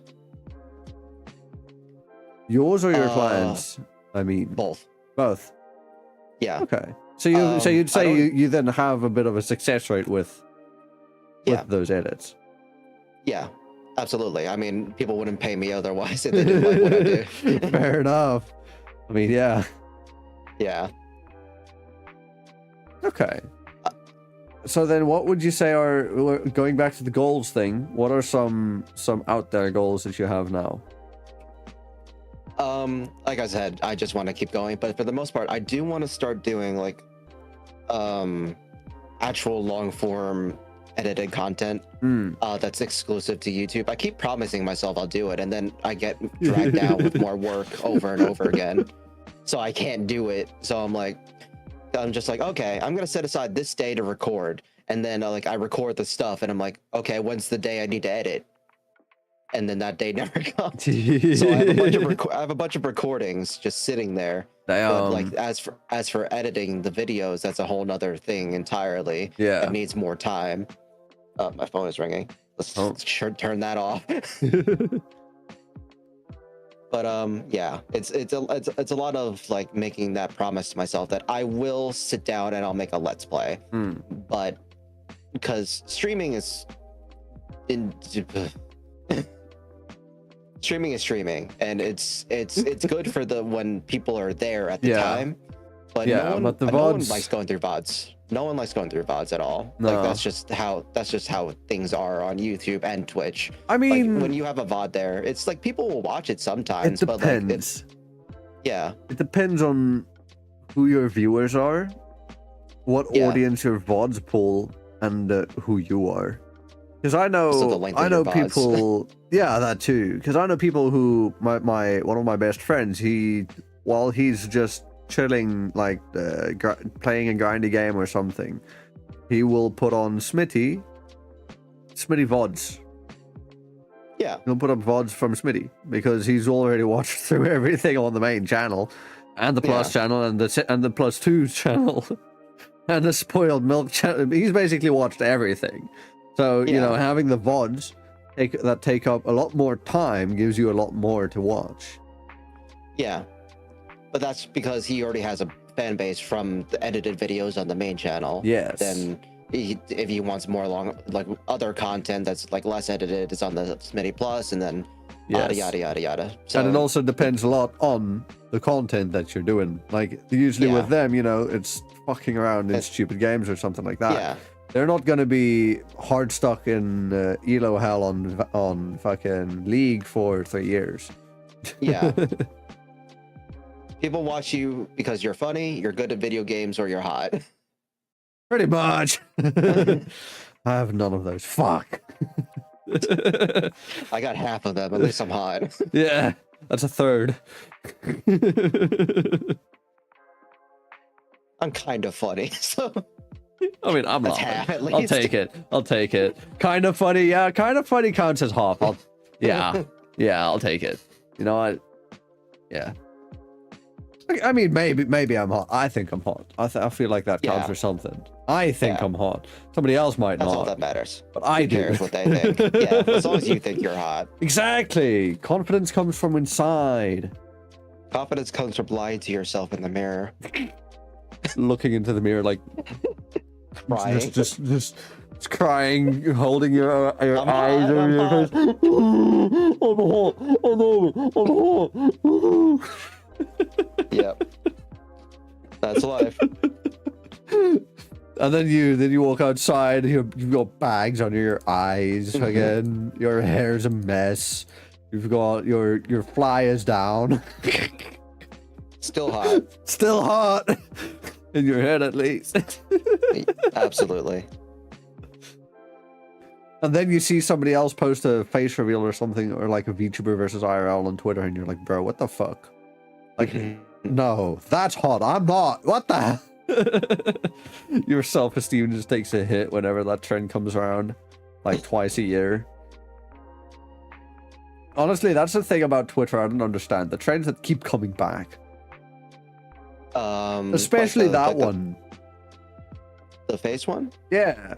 Yours or your clients? I mean, Both. both. Yeah. Okay. So you'd say I don't- you then have a bit of a success rate with Yeah. those edits. Yeah. Absolutely. I mean, people wouldn't pay me otherwise if they didn't like what I do. Fair enough. I mean, yeah. Yeah. Okay. So then what would you say are, going back to the goals thing, what are some out there goals that you have now? Like I said, I just want to keep going, but for the most part, I do want to start doing like actual long form edited content that's exclusive to YouTube. I keep promising myself I'll do it, and then I get dragged down with more work over and over again, so I can't do it. So I'm just like, okay, I'm gonna set aside this day to record, and then I record the stuff, and I'm like, okay, when's the day I need to edit? And then that day never comes. So I have a bunch of recordings just sitting there. But like as for editing the videos, that's a whole nother thing entirely. Yeah. It needs more time. My phone is ringing. Let's turn that off. But yeah, it's a lot of like making that promise to myself that I will sit down and I'll make a let's play. But because streaming is streaming, and it's good for when people are there at the time. But no one likes going through VODs. No one likes going through VODs at all. No. Like that's just how things are on YouTube and Twitch. I mean, like, when you have a VOD there, it's like people will watch it sometimes. It depends. Yeah. It depends on who your viewers are, what audience your VODs pull, and who you are. Because I know people. Yeah, that too. Because I know people who one of my best friends. While he's just chilling, like playing a grindy game or something, he will put on Smitty VODs. Yeah, he'll put up VODs from Smitty because he's already watched through everything on the main channel, and the plus channel, and the plus 2 channel, and the spoiled milk channel. He's basically watched everything. So, you know, having the VODs that take up a lot more time gives you a lot more to watch. Yeah. But that's because he already has a fan base from the edited videos on the main channel. Yes. Then if he wants more other content that's like less edited, it's on the Smitty Plus, and then yada yada yada yada. So, and it also depends a lot on the content that you're doing. Like usually with them, you know, it's fucking around in stupid games or something like that. Yeah. They're not gonna be hard stuck in elo hell on fucking League for 3 years. Yeah. People watch you because you're funny, you're good at video games, or you're hot. Pretty much. I have none of those. Fuck. I got half of them. At least I'm hot. Yeah, that's a third. I'm kind of funny, so. I mean, I'm That's not. half, at I'll least. I'll take it. Kind of funny, yeah. Kind of funny counts as half. Yeah, I'll take it. You know what? Yeah. I mean, maybe I'm hot. I think I'm hot. I feel like that counts for something. I think I'm hot. Somebody else might That's not. all that matters. But I do. Who cares what they think? Yeah, as long as you think you're hot. Exactly. Confidence comes from inside. Confidence comes from lying to yourself in the mirror. Looking into the mirror like Crying. Just crying, holding your I'm eyes hot, over I'm your hot. face. I'm hot. Yep. That's life. And then you walk outside. You've got bags under your eyes again. Your hair's a mess. You've got your fly is down. Still hot. Still hot in your head, at least. Absolutely. And then you see somebody else post a face reveal or something, or like a VTuber versus IRL on Twitter, and you're like, bro, what the fuck? Like, no, that's hot. I'm not. What the? Your self-esteem just takes a hit whenever that trend comes around, like twice a year. Honestly, that's the thing about Twitter I don't understand. The trends that keep coming back. Especially that one. The face one? Yeah.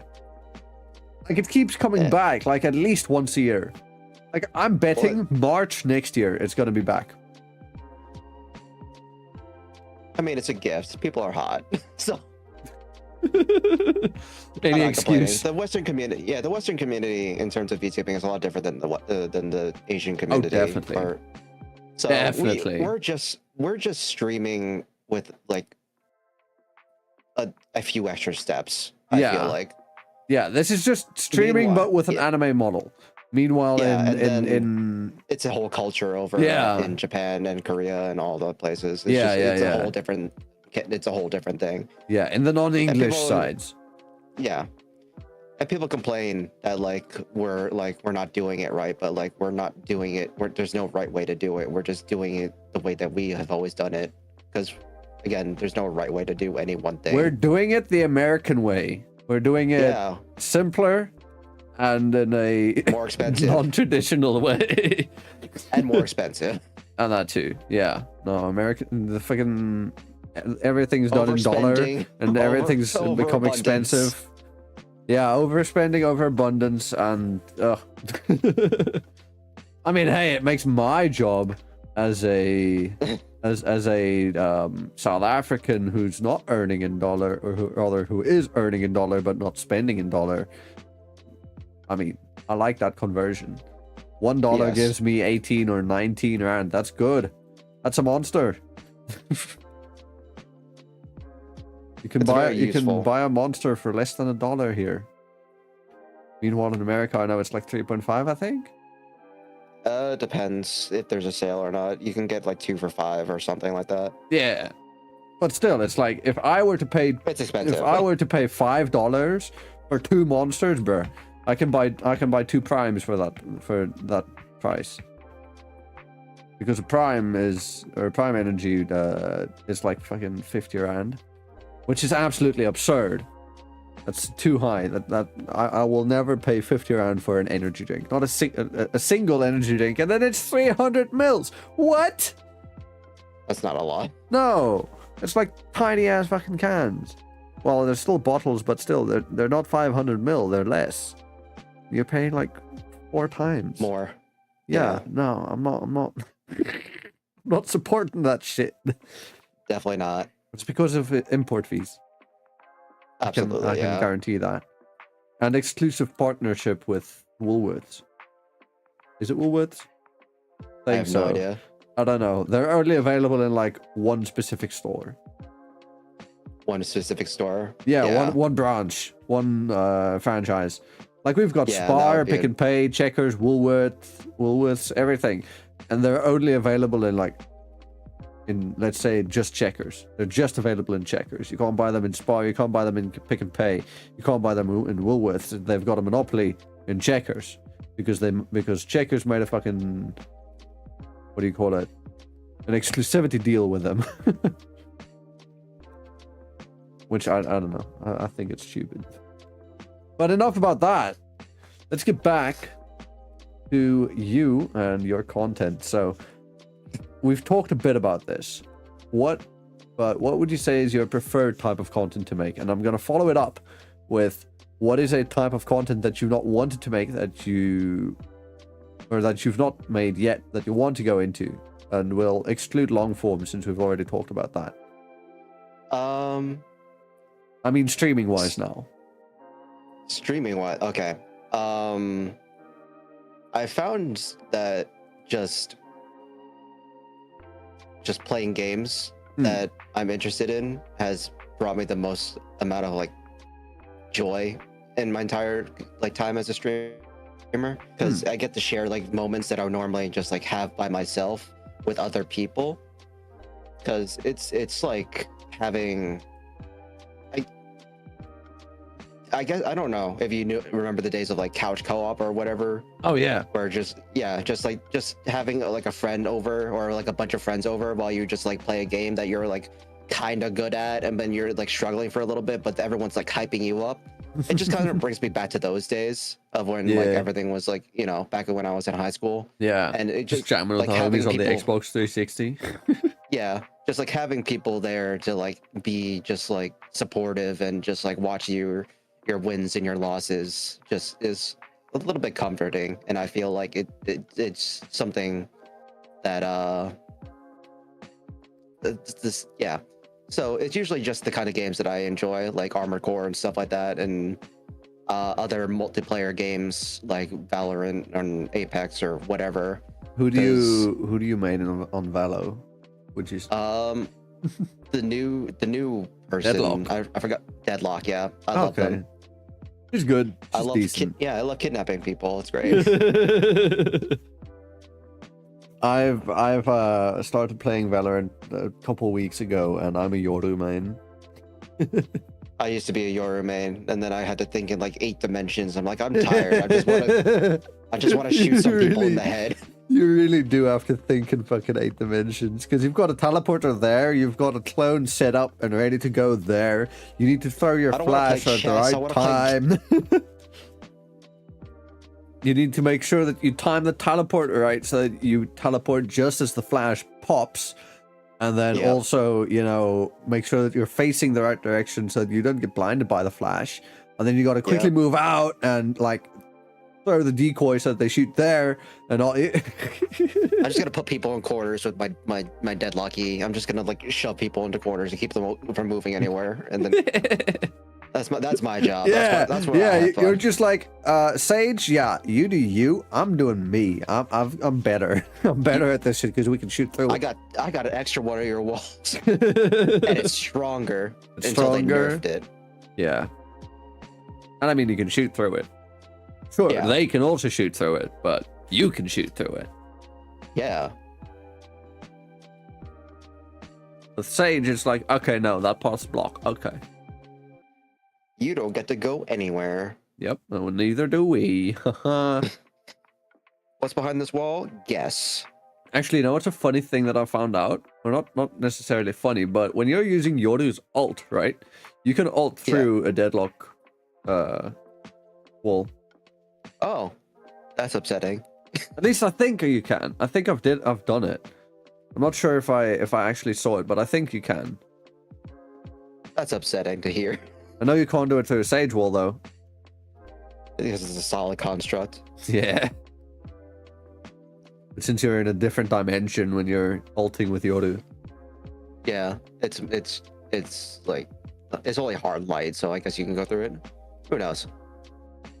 Like, it keeps coming back, like, at least once a year. Like, I'm betting March next year it's gonna be back. I mean, it's a gift. People are hot. So... Any excuse. The Western community, the Western community in terms of VTubing is a lot different than the Asian community. Oh, definitely. So definitely. We're just streaming with like a few extra steps. I feel like. Yeah, this is just streaming, but with an anime model. Meanwhile, in it's a whole culture over in Japan and Korea and all the places. It's a whole different. It's a whole different thing. Yeah, in the non-English sides. Yeah, and people complain that we're not doing it right, but like we're not doing it. There's no right way to do it. We're just doing it the way that we have always done it. Because again, there's no right way to do any one thing. We're doing it the American way. We're doing it simpler and in a more expensive, non-traditional way, and more expensive. And that too. Yeah. No, American. The fucking. Everything's done in dollar and everything's become expensive. Yeah, overspending, overabundance, and I mean, hey, it makes my job as a South African who's not earning in dollar, or who is earning in dollar but not spending in dollar. I mean, I like that conversion. $1 gives me 18 or 19 rand. That's good. That's a monster. You can buy a monster for less than $1 here. Meanwhile, in America, I know it's like 3.5, I think. Depends if there's a sale or not. You can get like 2 for $5 or something like that. Yeah, but still, it's like if I were to pay, it's expensive. If I were to pay $5 for 2 monsters, bruh, I can buy 2 primes for that price. Because a prime energy is like fucking 50 rand. Which is absolutely absurd. That's too high. That I will never pay 50 rand for an energy drink. Not a single energy drink, and then it's 300 mils. What? That's not a lot. No, it's like tiny ass fucking cans. Well, they're still bottles, but still, they're not 500 mil. They're less. You're paying like 4 times more. Yeah. No, I'm not. Not supporting that shit. Definitely not. It's because of import fees. Absolutely, I can guarantee that. And exclusive partnership with Woolworths. Is it Woolworths? I have no idea. I don't know. They're only available in like one specific store. One specific store? Yeah. One branch. One franchise. Like we've got Spar, Pick and Pay, Checkers, Woolworths, everything. And they're only available in let's say just Checkers. They're just available in Checkers. You can't buy them in Spar, you can't buy them in Pick and Pay, you can't buy them in Woolworths. They've got a monopoly in Checkers because Checkers made a fucking, what do you call it, an exclusivity deal with them. Which I don't know, I think it's stupid. But enough about that. Let's get back to you and your content. So we've talked a bit about this. What would you say is your preferred type of content to make? And I'm going to follow it up with what is a type of content that you've not wanted to make that you've not made yet that you want to go into, and we'll exclude long form since we've already talked about that. I mean streaming wise now. Streaming wise, okay. I found that just playing games that I'm interested in has brought me the most amount of joy in my entire time as a streamer, because I get to share moments that I would normally just have by myself with other people, because it's like having, I guess, I don't know if you remember the days of couch co-op or whatever. Oh yeah. Where just having a friend over or a bunch of friends over while you just play a game that you're kind of good at, and then you're like struggling for a little bit, but everyone's like hyping you up. It just kind of brings me back to those days of when like everything was like, you know, back when I was in high school. Yeah, and it just just jamming with like the homies having on the people, Xbox 360. yeah, just like having people there to like be just like supportive and just like watch your wins and your losses just is a little bit comforting. And I feel like it's something that this yeah. So it's usually just the kind of games that I enjoy, like Armored Core and stuff like that, and other multiplayer games like Valorant and Apex or whatever. Who do you main on Valo? Which is the new person. Deadlock. I forgot. Deadlock. Yeah, I love them. He's good. I He's love decent. I love kidnapping people. It's great. I've started playing Valorant a couple weeks ago, and I'm a Yoru main. I used to be a Yoru main, and then I had to think in like 8 dimensions. I'm like, I'm tired. I just want to shoot some people in the head. You really do have to think in fucking 8 dimensions, because you've got a teleporter there, you've got a clone set up and ready to go there. You need to throw your flash at the right time. You need to make sure that you time the teleporter right, so that you teleport just as the flash pops. And then also, you know, make sure that you're facing the right direction so that you don't get blinded by the flash. And then you got to quickly move out and like throw the decoy so that they shoot there and all. I'm just gonna put people in corners with my deadlock E. I'm just gonna like shove people into corners and keep them from moving anywhere. And then that's my job. Yeah, that's what I have fun. You're just like Sage. Yeah, you do you. I'm doing me. I'm better. I'm better at this shit because we can shoot through. I got an extra one of your walls, and it's stronger until they nerfed it. Yeah, and I mean you can shoot through it. Sure, they can also shoot through it, but you can shoot through it. Yeah. With Sage, it's like, okay, no, that part's blocked. Okay. You don't get to go anywhere. Yep, well, neither do we. What's behind this wall? Guess. Actually, you know what's a funny thing that I found out? Well, not necessarily funny, but when you're using Yoru's ult, right? You can ult through a deadlock wall. Oh, that's upsetting. At least I think you can. I think I've done it. I'm not sure if I actually saw it, but I think you can. That's upsetting to hear. I know you can't do it through a Sage wall though. Because it's a solid construct. Yeah. But since you're in a different dimension when you're ulting with Yoru. Yeah, it's like it's only hard light, so I guess you can go through it. Who knows?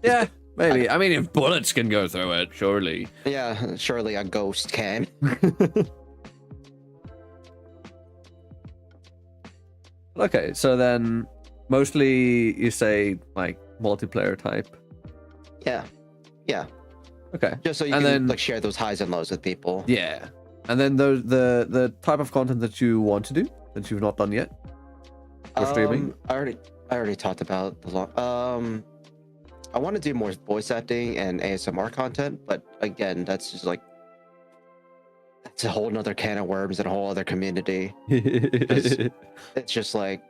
Yeah, maybe. I mean, if bullets can go through it, surely. Yeah, surely a ghost can. Okay, so then mostly you say like multiplayer type. Yeah. Okay. Just so you can like share those highs and lows with people. Yeah. And then the type of content that you want to do that you've not done yet for streaming. I already talked about I want to do more voice acting and ASMR content, but again, that's just like that's a whole nother can of worms and a whole other community. It's just like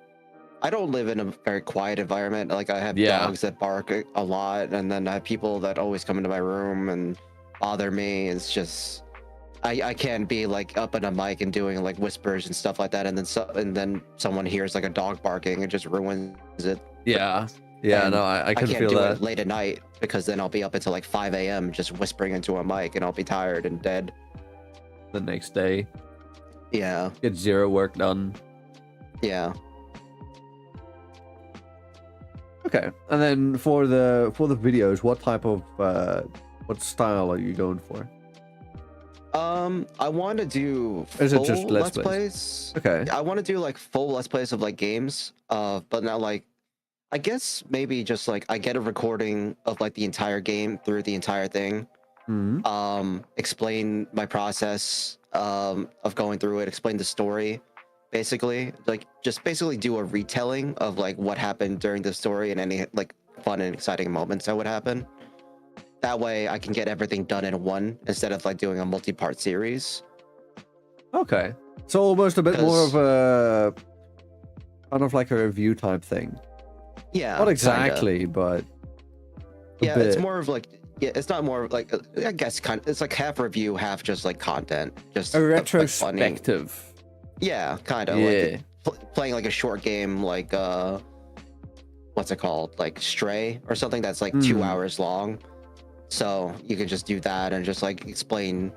I don't live in a very quiet environment. Like I have dogs that bark a lot, and then I have people that always come into my room and bother me. It's just I can't be like up in a mic and doing like whispers and stuff like that, and then someone hears like a dog barking and just ruins it. Yeah. No, I can feel that. I can't do it late at night because then I'll be up until like 5 a.m. just whispering into a mic, and I'll be tired and dead the next day. Yeah. Get zero work done. Yeah. Okay, and then for the videos, what type of what style are you going for? I want to do Is full it just let's plays. Okay. I want to do like full let's plays of like games. But now like I guess maybe just like I get a recording of like the entire game through the entire thing. Mm-hmm. Explain my process of going through it, explain the story. Basically, like just basically do a retelling of like what happened during the story and any like fun and exciting moments that would happen. That way I can get everything done in one instead of like doing a multi-part series. Okay, so almost a bit more of a kind of like a review type thing. Yeah. Not exactly, but Yeah, bit. it's more of like, yeah, it's not more of like, I guess it's like half review, half just like content. Just a funny. retrospective. Yeah, kind of. Yeah. Like playing like a short game, like what's it called? Like Stray or something that's like 2 hours long. So you can just do that and just like explain.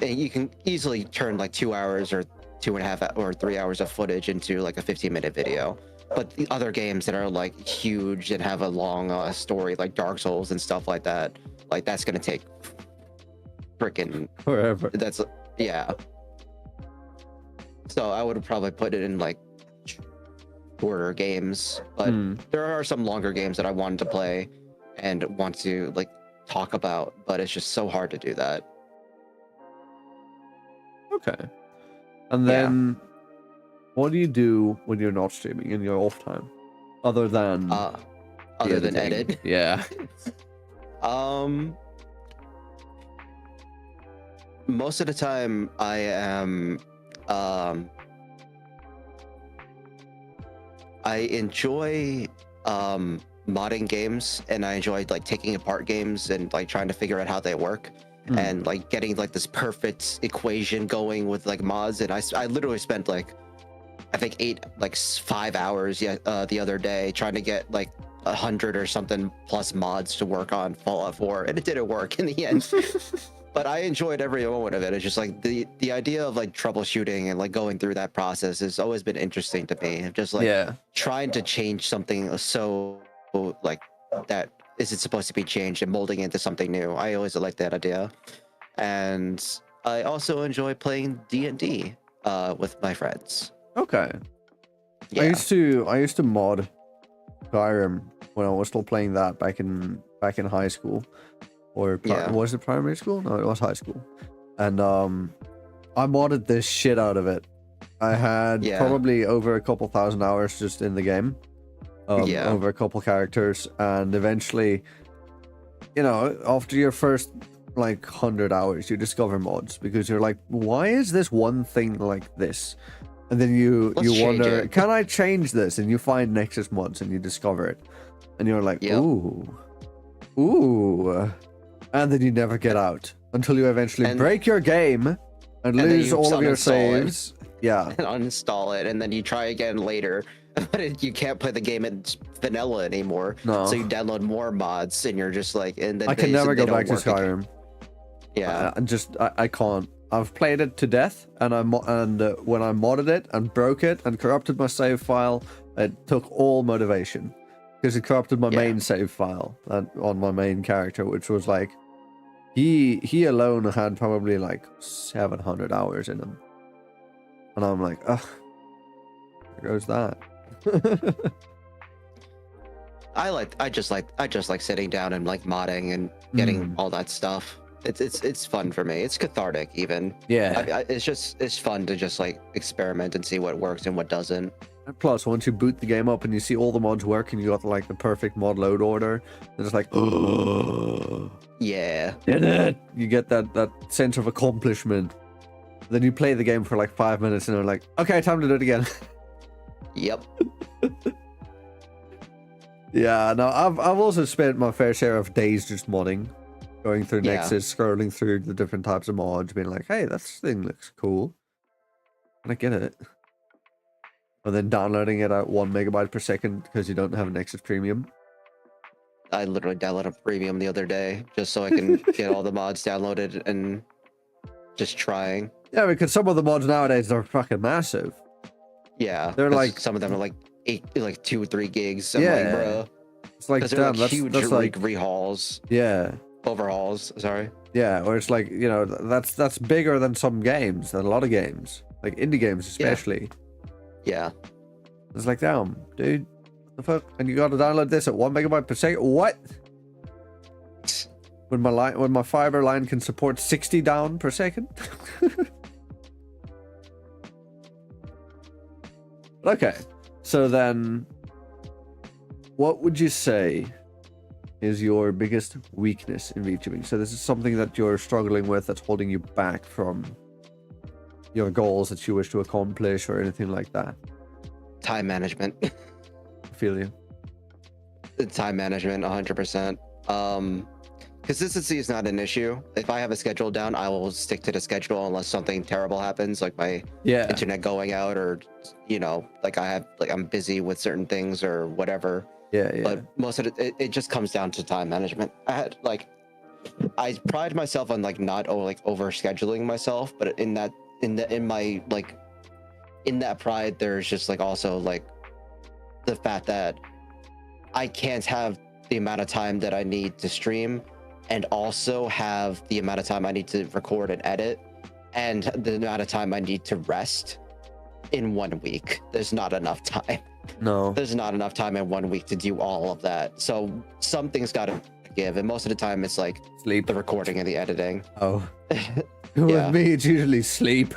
And you can easily turn like 2 hours or 2.5 or 3 hours of footage into like a 15-minute video. But the other games that are like huge and have a long story, like Dark Souls and stuff like that's gonna take freaking Forever. That's yeah. So I would probably put it in like shorter games, but there are some longer games that I wanted to play and want to like talk about, but it's just so hard to do that. Okay. And then what do you do when you're not streaming in your off time? Other than edit. Yeah. Most of the time I am I enjoy modding games, and I enjoy like taking apart games and like trying to figure out how they work. And like getting like this perfect equation going with like mods. And I literally spent like I think 5 hours the other day trying to get like 100 or something plus mods to work on Fallout 4, and it didn't work in the end. But I enjoyed every moment of it. It's just like the idea of like troubleshooting and like going through that process has always been interesting to me. Just like trying to change something so like that isn't supposed to be changed and molding into something new. I always like that idea. And I also enjoy playing D&D with my friends. Okay. Yeah. I used to mod Skyrim when I was still playing that back in high school. Or was it primary school? No, it was high school. And I modded this shit out of it. I had probably over a couple thousand hours just in the game. Over a couple characters, and eventually, you know, after your first like 100 hours, you discover mods because you're like, why is this one thing like this? And then you wonder, can I change this? And you find Nexus mods and you discover it, and you're like, ooh, and then you never get out until you eventually break your game and lose all of your saves. Yeah, and uninstall it, and then you try again later. But you can't play the game in vanilla anymore. No. So you download more mods, and you're just like, and then I can never go back to Skyrim. Yeah, I can't. I've played it to death, and when I modded it and broke it and corrupted my save file, it took all motivation because it corrupted my main save file on my main character, which was like, he alone had probably like 700 hours in him, and I'm like, ugh, there goes that. I just like sitting down and like modding and getting all that stuff. It's fun for me. It's cathartic even. Yeah. It's fun to just like experiment and see what works and what doesn't. And plus, once you boot the game up and you see all the mods work and you got like the perfect mod load order, it's like, oh, yeah, did it? You get that sense of accomplishment. Then you play the game for like 5 minutes and you're like, okay, time to do it again. Yep. Yeah, no, I've also spent my fair share of days just modding, going through Nexus, scrolling through the different types of mods, being like, hey, that thing looks cool. And I get it. And then downloading it at 1 megabyte per second because you don't have Nexus Premium. I literally downloaded Premium the other day just so I can get all the mods downloaded and just trying. Yeah, because some of the mods nowadays are fucking massive. Yeah, they're like, some of them are like 2 or 3 gigs. I'm like, bro, it's like, damn, like huge that's like rehauls. Yeah, overhauls. Sorry. Yeah, or it's like, you know, that's bigger than some games, than a lot of games, like indie games especially. Yeah. It's like, damn, dude, what the fuck? And you got to download this at 1 megabyte per second? What? When my fiber line can support 60 down per second? Okay, so then, what would you say is your biggest weakness in VTubing? So this is something that you're struggling with that's holding you back from your goals that you wish to accomplish or anything like that. Time management. I feel you. Time management, 100%. Consistency is not an issue. If I have a schedule down, I will stick to the schedule unless something terrible happens, like my internet going out, or like I'm busy with certain things or whatever. Yeah. But most of it just comes down to time management. I pride myself on like not over scheduling myself, but in that pride, there's just like also like the fact that I can't have the amount of time that I need to stream and also have the amount of time I need to record and edit and the amount of time I need to rest in 1 week. There's not enough time. No. There's not enough time in 1 week to do all of that. So something's got to give. And most of the time it's like Sleep. the recording and the editing. Oh. Yeah. With me, it's usually sleep.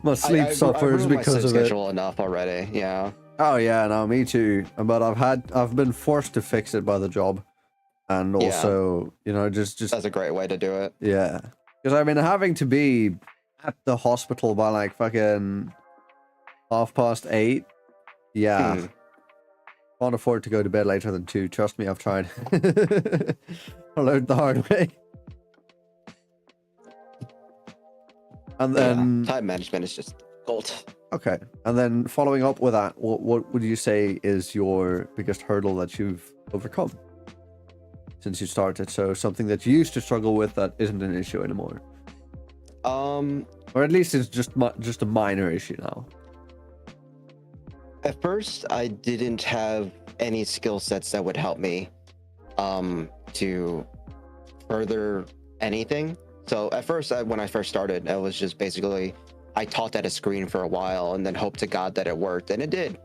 My sleep suffers because of it. Enough already. Yeah. Oh yeah, no, me too. But I've been forced to fix it by the job, and also just that's a great way to do it. Yeah, because I mean having to be at the hospital by like fucking 8:30. Yeah, can't afford to go to bed later than 2. Trust me, I've tried. I learned the hard way. And then time management is just gold. Okay, and then following up with that, what would you say is your biggest hurdle that you've overcome since you started? So something that you used to struggle with that isn't an issue anymore, or at least it's just a minor issue now. At first, I didn't have any skill sets that would help me to further anything. So at first, when I first started, I was just basically I talked at a screen for a while and then hoped to God that it worked, and it did.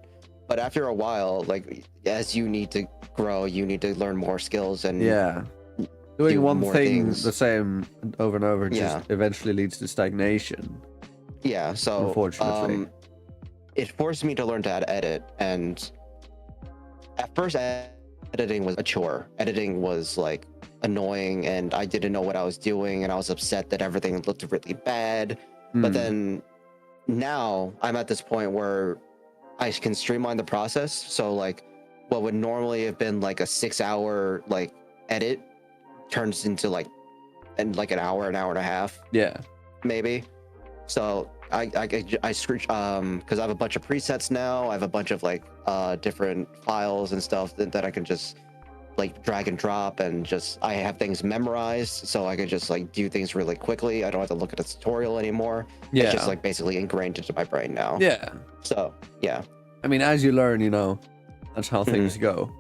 But after a while, like as you need to grow, you need to learn more skills and doing one thing the same over and over just eventually leads to stagnation. Yeah, so unfortunately, it forced me to learn how to edit, and at first, editing was a chore. Editing was like annoying, and I didn't know what I was doing, and I was upset that everything looked really bad. But then now I'm at this point where I can streamline the process. So like what would normally have been like a 6-hour like edit turns into like an hour and a half. Yeah, maybe. So I screech because I have a bunch of presets now. I have a bunch of like different files and stuff that I can just like drag and drop, and just I have things memorized, so I can just like do things really quickly. I don't have to look at a tutorial anymore. It's just like basically ingrained into my brain now. So I mean, as you learn, that's how things go.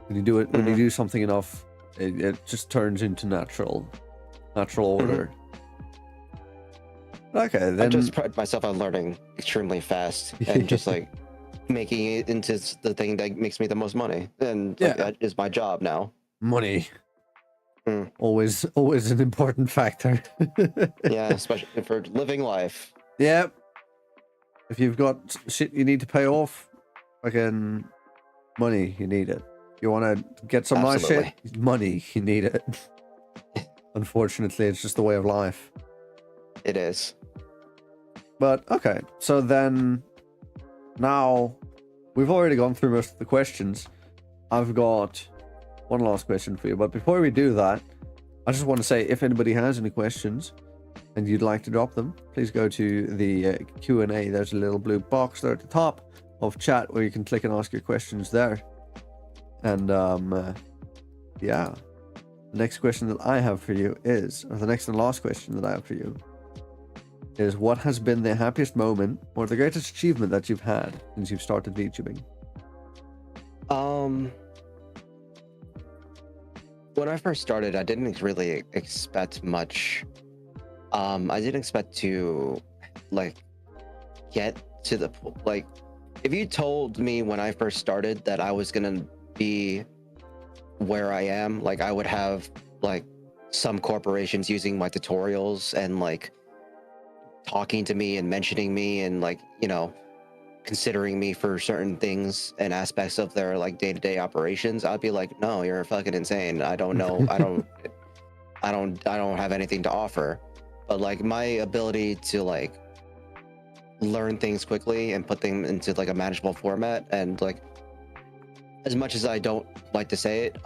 When you do it, when you do something enough, it just turns into natural order. Okay, then I just pride myself on learning extremely fast and just like making it into the thing that makes me the most money, and that is my job now. Money, always an important factor. Yeah, especially for living life. Yep. If you've got shit you need to pay off, again, money, you need it. You want to get some nice shit, money, you need it. Unfortunately, it's just the way of life. It is. But okay, so then now we've already gone through most of the questions. I've got one last question for you, but before we do that, I just want to say if anybody has any questions and you'd like to drop them, please go to the Q&A. There's a little blue box there at the top of chat where you can click and ask your questions there. And the next question that I have for you is, or the next and last question that I have for you is, what has been the happiest moment or the greatest achievement that you've had since you've started VTubing? When I first started, I didn't really expect much. I didn't expect to like get to the like. If you told me when I first started that I was gonna be where I am, like I would have like some corporations using my tutorials and like talking to me and mentioning me and like considering me for certain things and aspects of their like day-to-day operations, I'd be like, no, you're fucking insane. I don't know. I don't have anything to offer. But like my ability to like learn things quickly and put them into like a manageable format. And like, as much as I don't like to say it,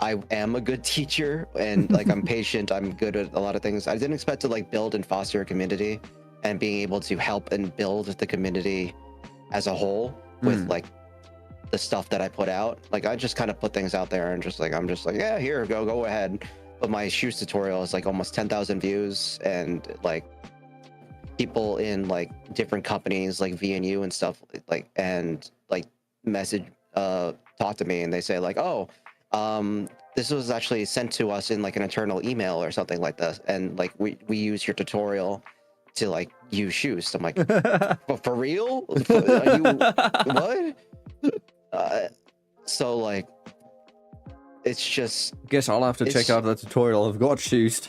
I am a good teacher, and like I'm patient. I'm good at a lot of things. I didn't expect to like build and foster a community and being able to help and build the community as a whole with like the stuff that I put out. Like I just kind of put things out there and I'm just like, yeah, here, go ahead. But my shoes tutorial is like almost 10,000 views, and like people in like different companies like VNU and stuff like, and like message talk to me and they say like, oh, this was actually sent to us in like an internal email or something like this, and like we use your tutorial to like use shoes. So I'm like, for real? Are you what? So like, it's just. Guess I'll have to check out the tutorial. I've got shoes.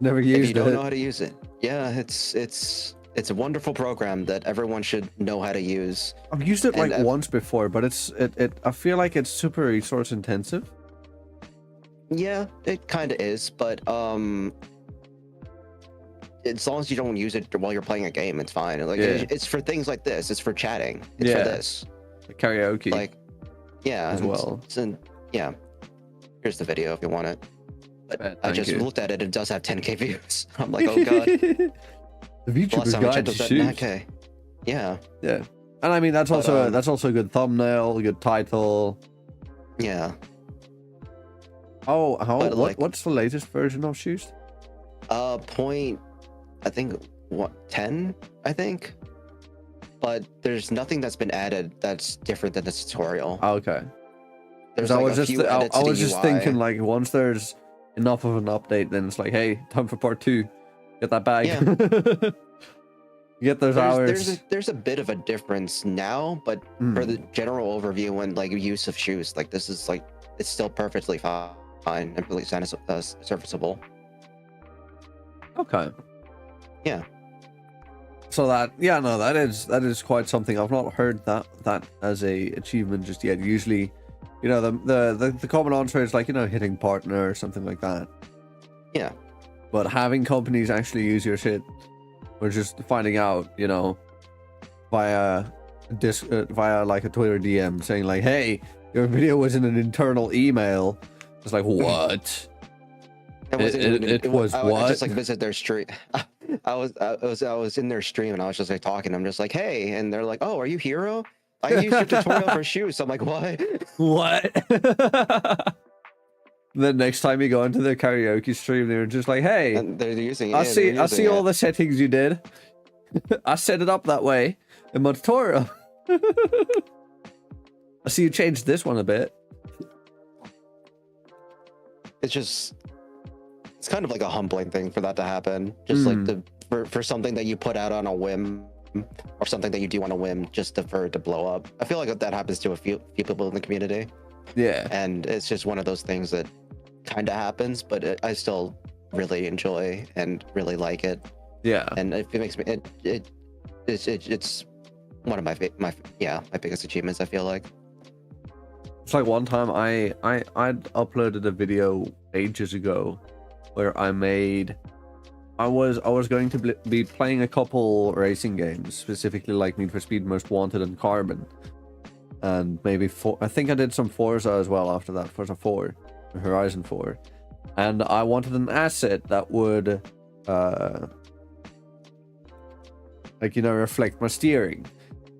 Never used it. If you don't know how to use it, yeah, it's a wonderful program that everyone should know how to use. I've used it like once before, but I feel like it's super resource intensive. Yeah, it kind of is, but as long as you don't use it while you're playing a game, it's fine. Like it's for things like this. It's for chatting. It's for this. Like karaoke. Like, yeah, as well. Yeah. Here's the video if you want it. But I just looked at it. It does have 10K views. I'm like, oh god. The VTubers guide to shoes. 9K. Yeah. Yeah. And I mean that's also a good thumbnail, a good title. Yeah. Oh, what's the latest version of shoes? Point, I think, 10, I think. But there's nothing that's been added that's different than the tutorial. Oh, okay. There's I like was just thinking like once there's enough of an update, then it's like, hey, time for part 2. Get that bag. Yeah. Get those hours. There's a bit of a difference now, but for the general overview and like use of shoes, like this is like, it's still perfectly fine and really serviceable. Okay. Yeah. So that is quite something. I've not heard that as a achievement just yet. Usually, you know, the common answer is like, you know, hitting partner or something like that. Yeah. But having companies actually use your shit, or just finding out, you know, via like a Twitter DM saying like, hey, your video was in an internal email. It's like, what? It was what? I just like visit their stream. I was in their stream and I was just like talking. I'm just like, hey, and they're like, oh, are you Hero? I used your tutorial for shoes. So I'm like, what? What? Then next time you go into their karaoke stream, they're just like, hey, and they're using I see all the settings you did. I set it up that way in my tutorial. I see you changed this one a bit. It's kind of like a humbling thing for that to happen. Just like for something that you put out on a whim, or something that you do on a whim, just for it to blow up. I feel like that happens to a few people in the community. Yeah. And it's just one of those things that kind of happens, but I still really enjoy and really like it. Yeah. And it makes me it's one of my biggest achievements, I feel like. It's like one time I'd uploaded a video ages ago where I was going to be playing a couple racing games, specifically like Need for Speed Most Wanted and Carbon, and maybe I think I did some Forza as well after that, Forza 4, Horizon 4, and I wanted an asset that would reflect my steering.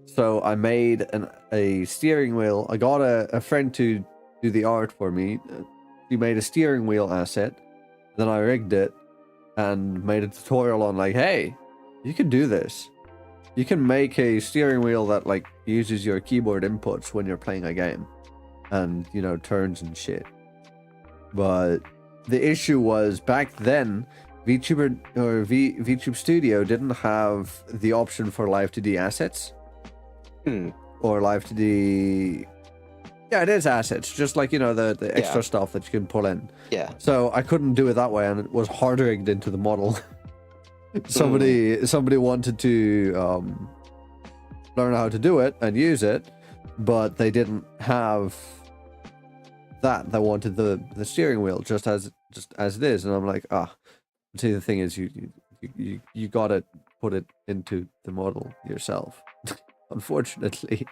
So I made a steering wheel. I got a friend to do the art for me. He made a steering wheel asset. Then I rigged it and made a tutorial on like, hey, you can do this. You can make a steering wheel that like uses your keyboard inputs when you're playing a game, and you know, turns and shit. But the issue was back then, VTuber or VTube Studio didn't have the option for live 2D assets. Or live 2D. Yeah, it is assets, just like, you know, the extra stuff that you can pull in. Yeah. So I couldn't do it that way, and it was hard rigged into the model. Somebody wanted to learn how to do it and use it, but they didn't have that. They wanted the steering wheel just as it is, and I'm like, see, the thing is, you got it put it into the model yourself, unfortunately.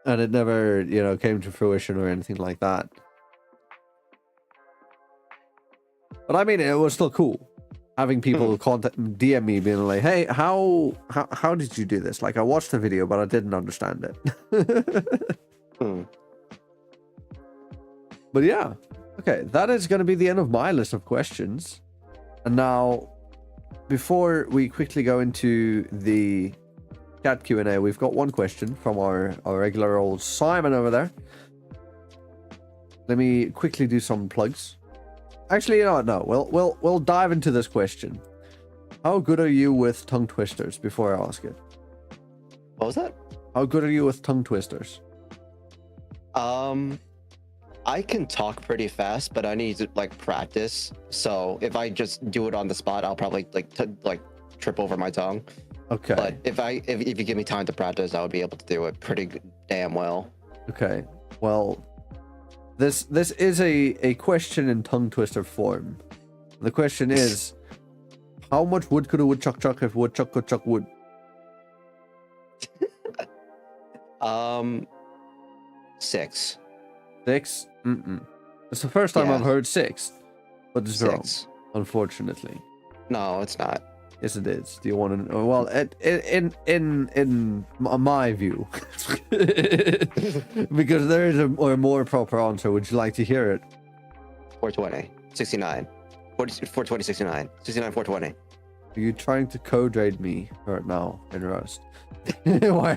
And it never, came to fruition or anything like that. But I mean, it was still cool having people DM me being like, hey, how did you do this? Like, I watched the video, but I didn't understand it. But yeah, okay, that is going to be the end of my list of questions. And now, before we quickly go into the chat Q&A, we've got one question from our regular old Simon over there. Let me quickly do some plugs. Actually, you know what? No, we'll dive into this question. How good are you with tongue twisters? Before I ask it, What was that? how good are you with tongue twisters? I can talk pretty fast, but I need to like practice. So if I just do it on the spot, I'll probably trip over my tongue. Okay. But if you give me time to practice, I would be able to do it pretty damn well. Okay. Well, this is a question in tongue twister form. The question is, how much wood could a woodchuck chuck if woodchuck could chuck wood? 6. 6? It's the first time I've heard 6, but it's wrong, 6. unfortunately. No, it's not. Yes, it is. Do you want to know? Well, in my view, because there is a more proper answer. Would you like to hear it? 420, 69, 420, 69, 69, 420. Are you trying to code raid me right now in Rust? Why?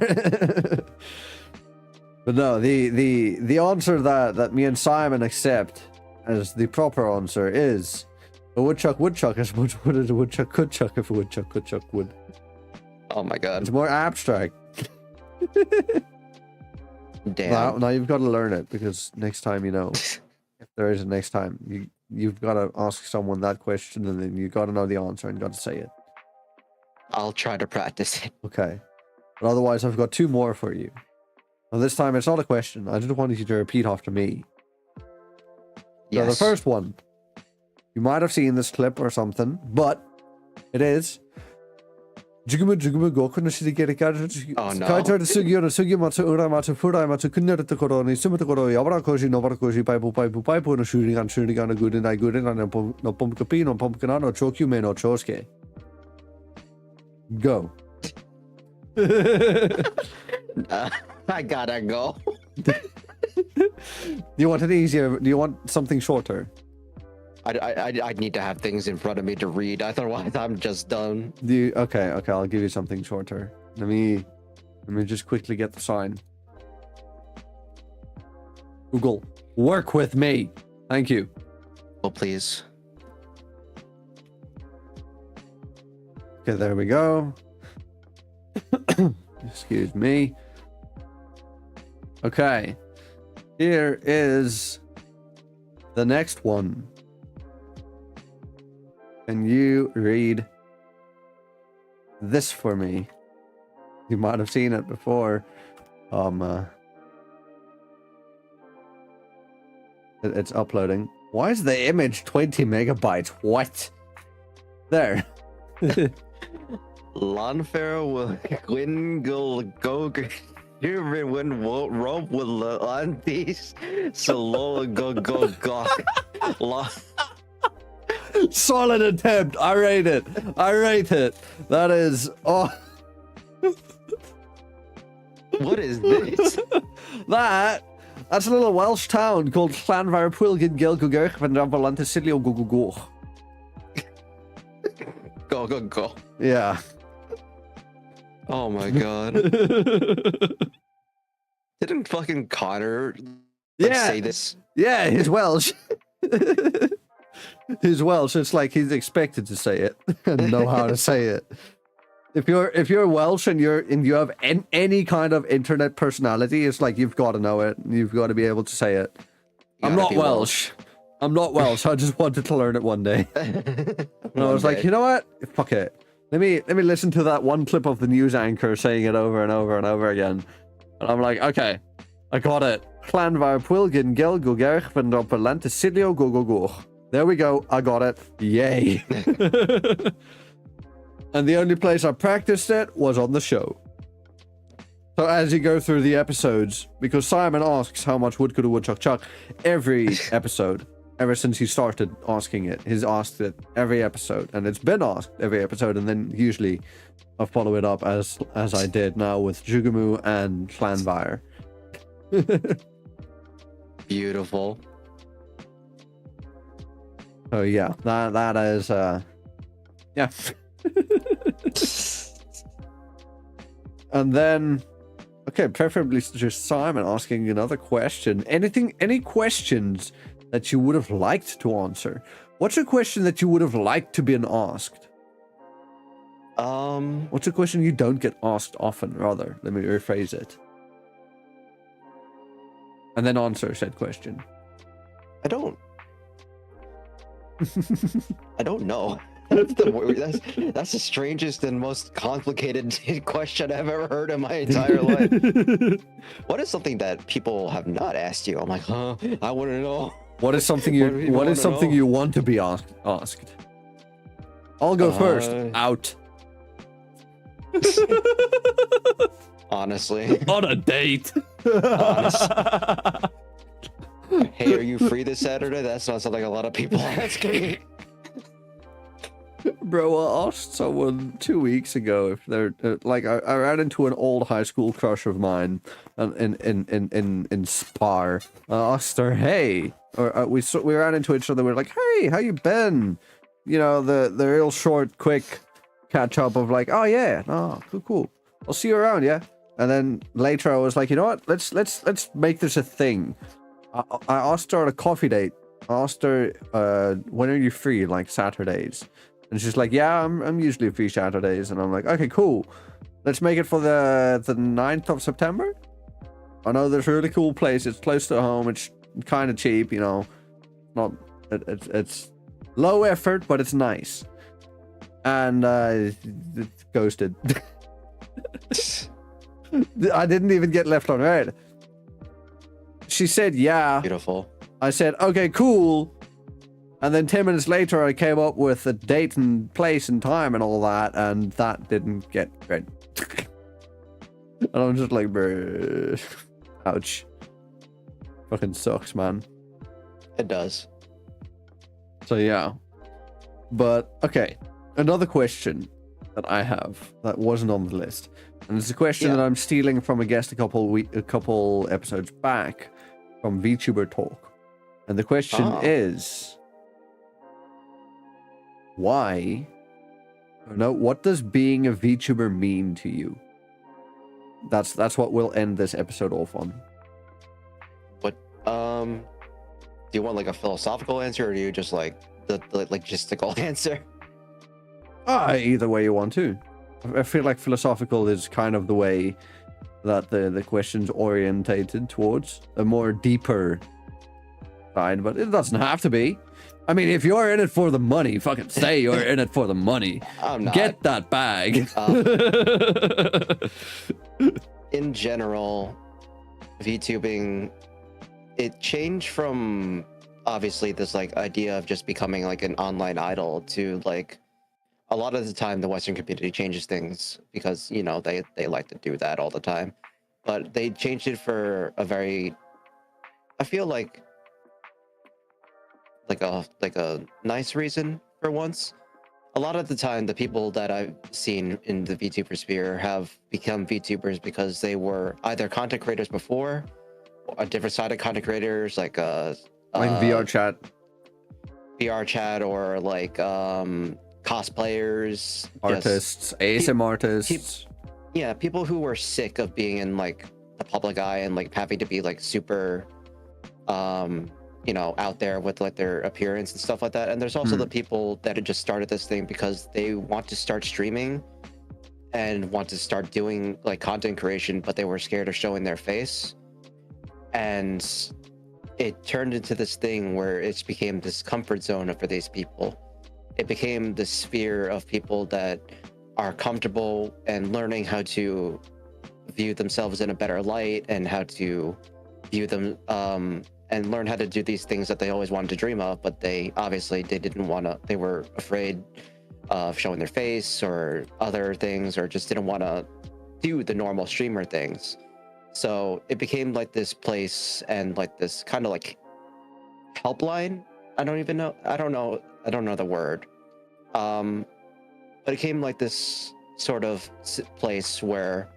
But no, the answer that me and Simon accept as the proper answer is a woodchuck would chuck as much wood as a woodchuck could chuck if a woodchuck could chuck wood. Oh my god. It's more abstract. Damn. Now you've got to learn it, because next time, if there is a next time, you've got to ask someone that question, and then you got to know the answer and got to say it. I'll try to practice it. Okay. But otherwise, I've got 2 more for you. Now this time it's not a question. I just wanted you to repeat after me. Yes. So the first one, you might have seen this clip or something, but it is. Oh no. Go. I gotta go. Do you want it easier? Do you want something shorter? I need to have things in front of me to read. Otherwise, I'm just done. Okay, I'll give you something shorter. Let me just quickly get the sign. Google, work with me. Thank you. Oh, please. Okay, there we go. Excuse me. Okay. Here is the next one. Can you read this for me? You might have seen it before. It's uploading. Why is the image 20 megabytes? What? There. Lanfair will go here when rope with the aunties. So go. Solid attempt. I rate it. That is. Oh. What is this? That's a little Welsh town called Llanfair Pwylgyn Gelgwgyrch van Rambalanta Silio Gogogoch. Go. Yeah. Oh my god. Didn't fucking Connor say this? Yeah, he's Welsh. He's Welsh. It's like he's expected to say it and know how to say it. If you're Welsh and you have any kind of internet personality, it's like you've got to know it. You've got to be able to say it. I'm not Welsh. I'm not Welsh. I just wanted to learn it one day. And I was like, you know what? Fuck it. Let me listen to that one clip of the news anchor saying it over and over and over again. And I'm like, okay, I got it. Llanfair Pwylgyn Gelgwgyrch van Rambalanta Silio Gogogoch. There we go. I got it. Yay. And the only place I practiced it was on the show. So as you go through the episodes, because Simon asks how much wood could a woodchuck chuck every episode, ever since he started asking it. He's asked it every episode, and it's been asked every episode, and then usually I follow it up as I did now with Jugamu and Clanvire. Beautiful. So yeah, that is yeah. And then okay, preferably just Simon asking another question. Any questions that you would have liked to answer? What's a question that you would have liked to be asked? What's a question you don't get asked often, rather? Let me rephrase it. And then answer said question. I don't know. That's the strangest and most complicated question I've ever heard in my entire life. What is something that people have not asked you? I'm like, huh? I want to know. What is something you want to be asked? I'll go first. Out. Honestly. On a date. Hey, are you free this Saturday? That's not something a lot of people ask me. Bro, I asked someone 2 weeks ago if they're like I ran into an old high school crush of mine in Spar. I asked her, "Hey," or we ran into each other. We're like, "Hey, how you been?" You know, the real short, quick catch up of like, "Oh yeah, oh cool. I'll see you around, yeah." And then later I was like, "You know what? Let's make this a thing." I asked her on a coffee date. I asked her, "When are you free? Like Saturdays?" And she's like, "Yeah, I'm usually free Saturdays." And I'm like, "Okay, cool. Let's make it for the 9th of September. I know there's a really cool place. It's close to home. It's kind of cheap, you know. It's low effort, but it's nice." And it ghosted. I didn't even get left on red. She said, "Yeah." Beautiful. I said, "Okay, cool." And then 10 minutes later, I came up with a date and place and time and all that, and that didn't get read. And I'm just like, bruh. Ouch. Fucking sucks, man. It does. So, yeah. But, okay. Another question that I have that wasn't on the list. And it's a question that I'm stealing from a guest a couple episodes back from VTuber Talk. And the question is... what does being a VTuber mean to you? That's what we'll end this episode off on. What do you want like a philosophical answer, or do you just like the logistical answer? Either way you want to. I feel like philosophical is kind of the way that the question's orientated towards a more deeper side, but it doesn't have to be. I mean, if you're in it for the money, fucking say you're in it for the money. I'm not. Get that bag. In general, VTubing, it changed from obviously this like idea of just becoming like an online idol to like a lot of the time the Western community changes things because, you know, they like to do that all the time. But they changed it for a very, I feel like a nice reason for once. A lot of the time, the people that I've seen in the VTuber sphere have become VTubers because they were either content creators before, a different side of content creators, like VR chat, or like cosplayers, artists, ASM artists. People who were sick of being in like the public eye and like having to be like super you know, out there with like their appearance and stuff like that. And there's also the people that had just started this thing because they want to start streaming and want to start doing like content creation, but they were scared of showing their face. And it turned into this thing where it became this comfort zone for these people. It became the sphere of people that are comfortable and learning how to view themselves in a better light and how to view them and learn how to do these things that they always wanted to dream of, but they obviously didn't want to. They were afraid of showing their face or other things, or just didn't want to do the normal streamer things. So it became like this place and like this kind of like helpline. I don't know the word. But it became like this sort of place where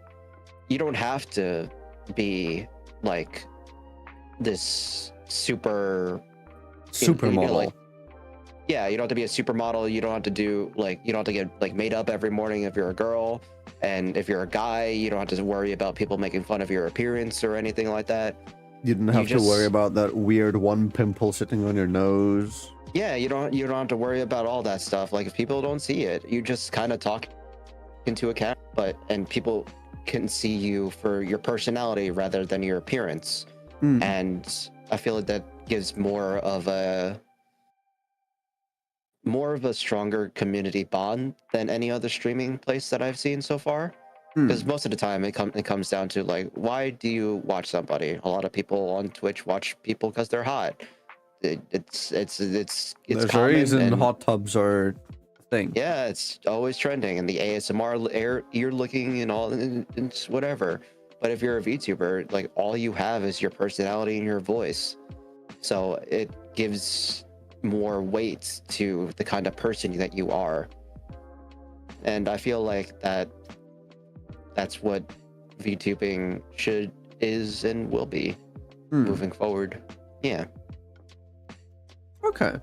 you don't have to be like this supermodel. Like, yeah, you don't have to be a supermodel. You don't have to do like, you don't have to get like made up every morning if you're a girl. And if you're a guy, you don't have to worry about people making fun of your appearance or anything like that. You didn't have to worry about that weird one pimple sitting on your nose. Yeah, you don't have to worry about all that stuff. Like if people don't see it, you just kind of talk into a camera, and people can see you for your personality rather than your appearance. And I feel like that gives more of a stronger community bond than any other streaming place that I've seen so far. Because most of the time it comes down to like, why do you watch somebody? A lot of people on Twitch watch people because they're hot. It's There's a reason hot tubs are a thing. Yeah, it's always trending, and the ASMR ear looking and all, and it's whatever. But if you're a VTuber, like all you have is your personality and your voice, so it gives more weight to the kind of person that you are. And I feel like that's what VTubing is and will be moving forward. Yeah. Okay,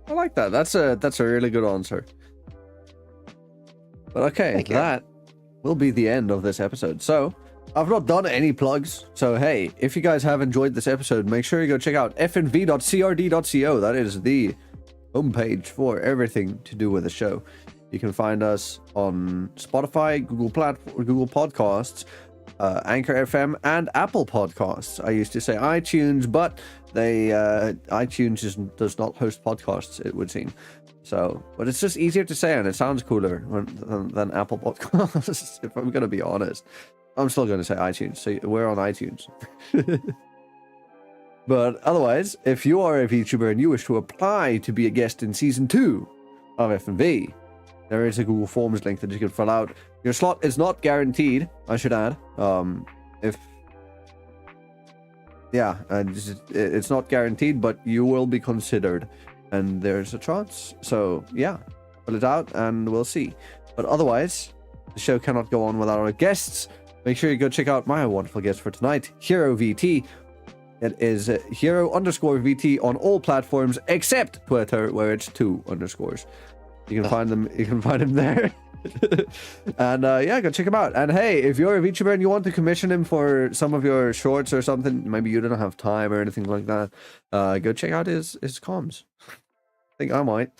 I like that. That's a really good answer. But okay, that will be the end of this episode. So I've not done any plugs. So hey, if you guys have enjoyed this episode, make sure you go check out fnv.crd.co. That is the homepage for everything to do with the show. You can find us on Spotify, Google Podcasts, Anchor FM, and Apple Podcasts. I used to say iTunes, but iTunes does not host podcasts, it would seem. So, but it's just easier to say, and it sounds cooler than Apple Podcasts. If I'm gonna be honest, I'm still gonna say iTunes. So we're on iTunes. But otherwise, if you are a VTuber and you wish to apply to be a guest in season 2 of FNV, there is a Google Forms link that you can fill out. Your slot is not guaranteed, I should add. It's not guaranteed, but you will be considered, and there's a chance. So yeah, fill it out and we'll see. But otherwise, the show cannot go on without our guests. Make sure you go check out my wonderful guest for tonight, Hero VT. It is Hero_VT on all platforms except Twitter, where it's 2 underscores. You can find them. You can find him there. And yeah, go check him out. And hey, if you're a VTuber and you want to commission him for some of your shorts or something, maybe you don't have time or anything like that, go check out his comms. I think I might.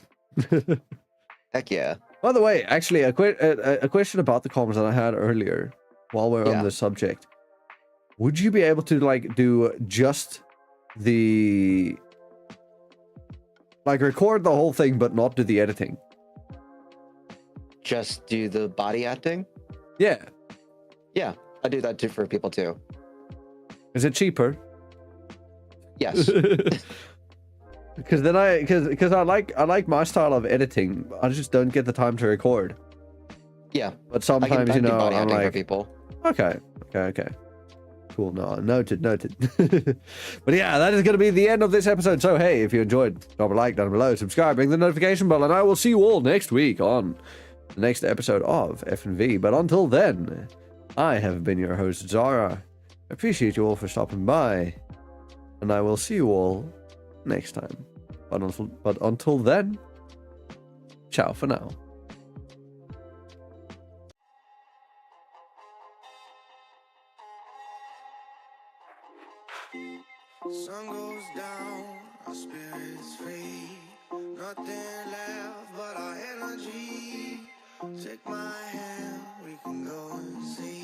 Heck yeah. By the way, actually, a question about the comms that I had earlier while we're on the subject. Would you be able to like do just the record the whole thing but not do the editing? Just do the body acting? Yeah. Yeah, I do that too for people too. Is it cheaper? Yes. Because then I like my style of editing. I just don't get the time to record. Yeah. But sometimes I'm like, for people. Okay. Cool. No, noted. But yeah, that is going to be the end of this episode. So hey, if you enjoyed, drop a like down below, subscribe, ring the notification bell, and I will see you all next week on the next episode of FNV. But until then, I have been your host, Zara. I appreciate you all for stopping by, and I will see you all next time. But until then, ciao for now. Sun goes down, our spirits free. Nothing left but our energy. Take my hand, we can go and see.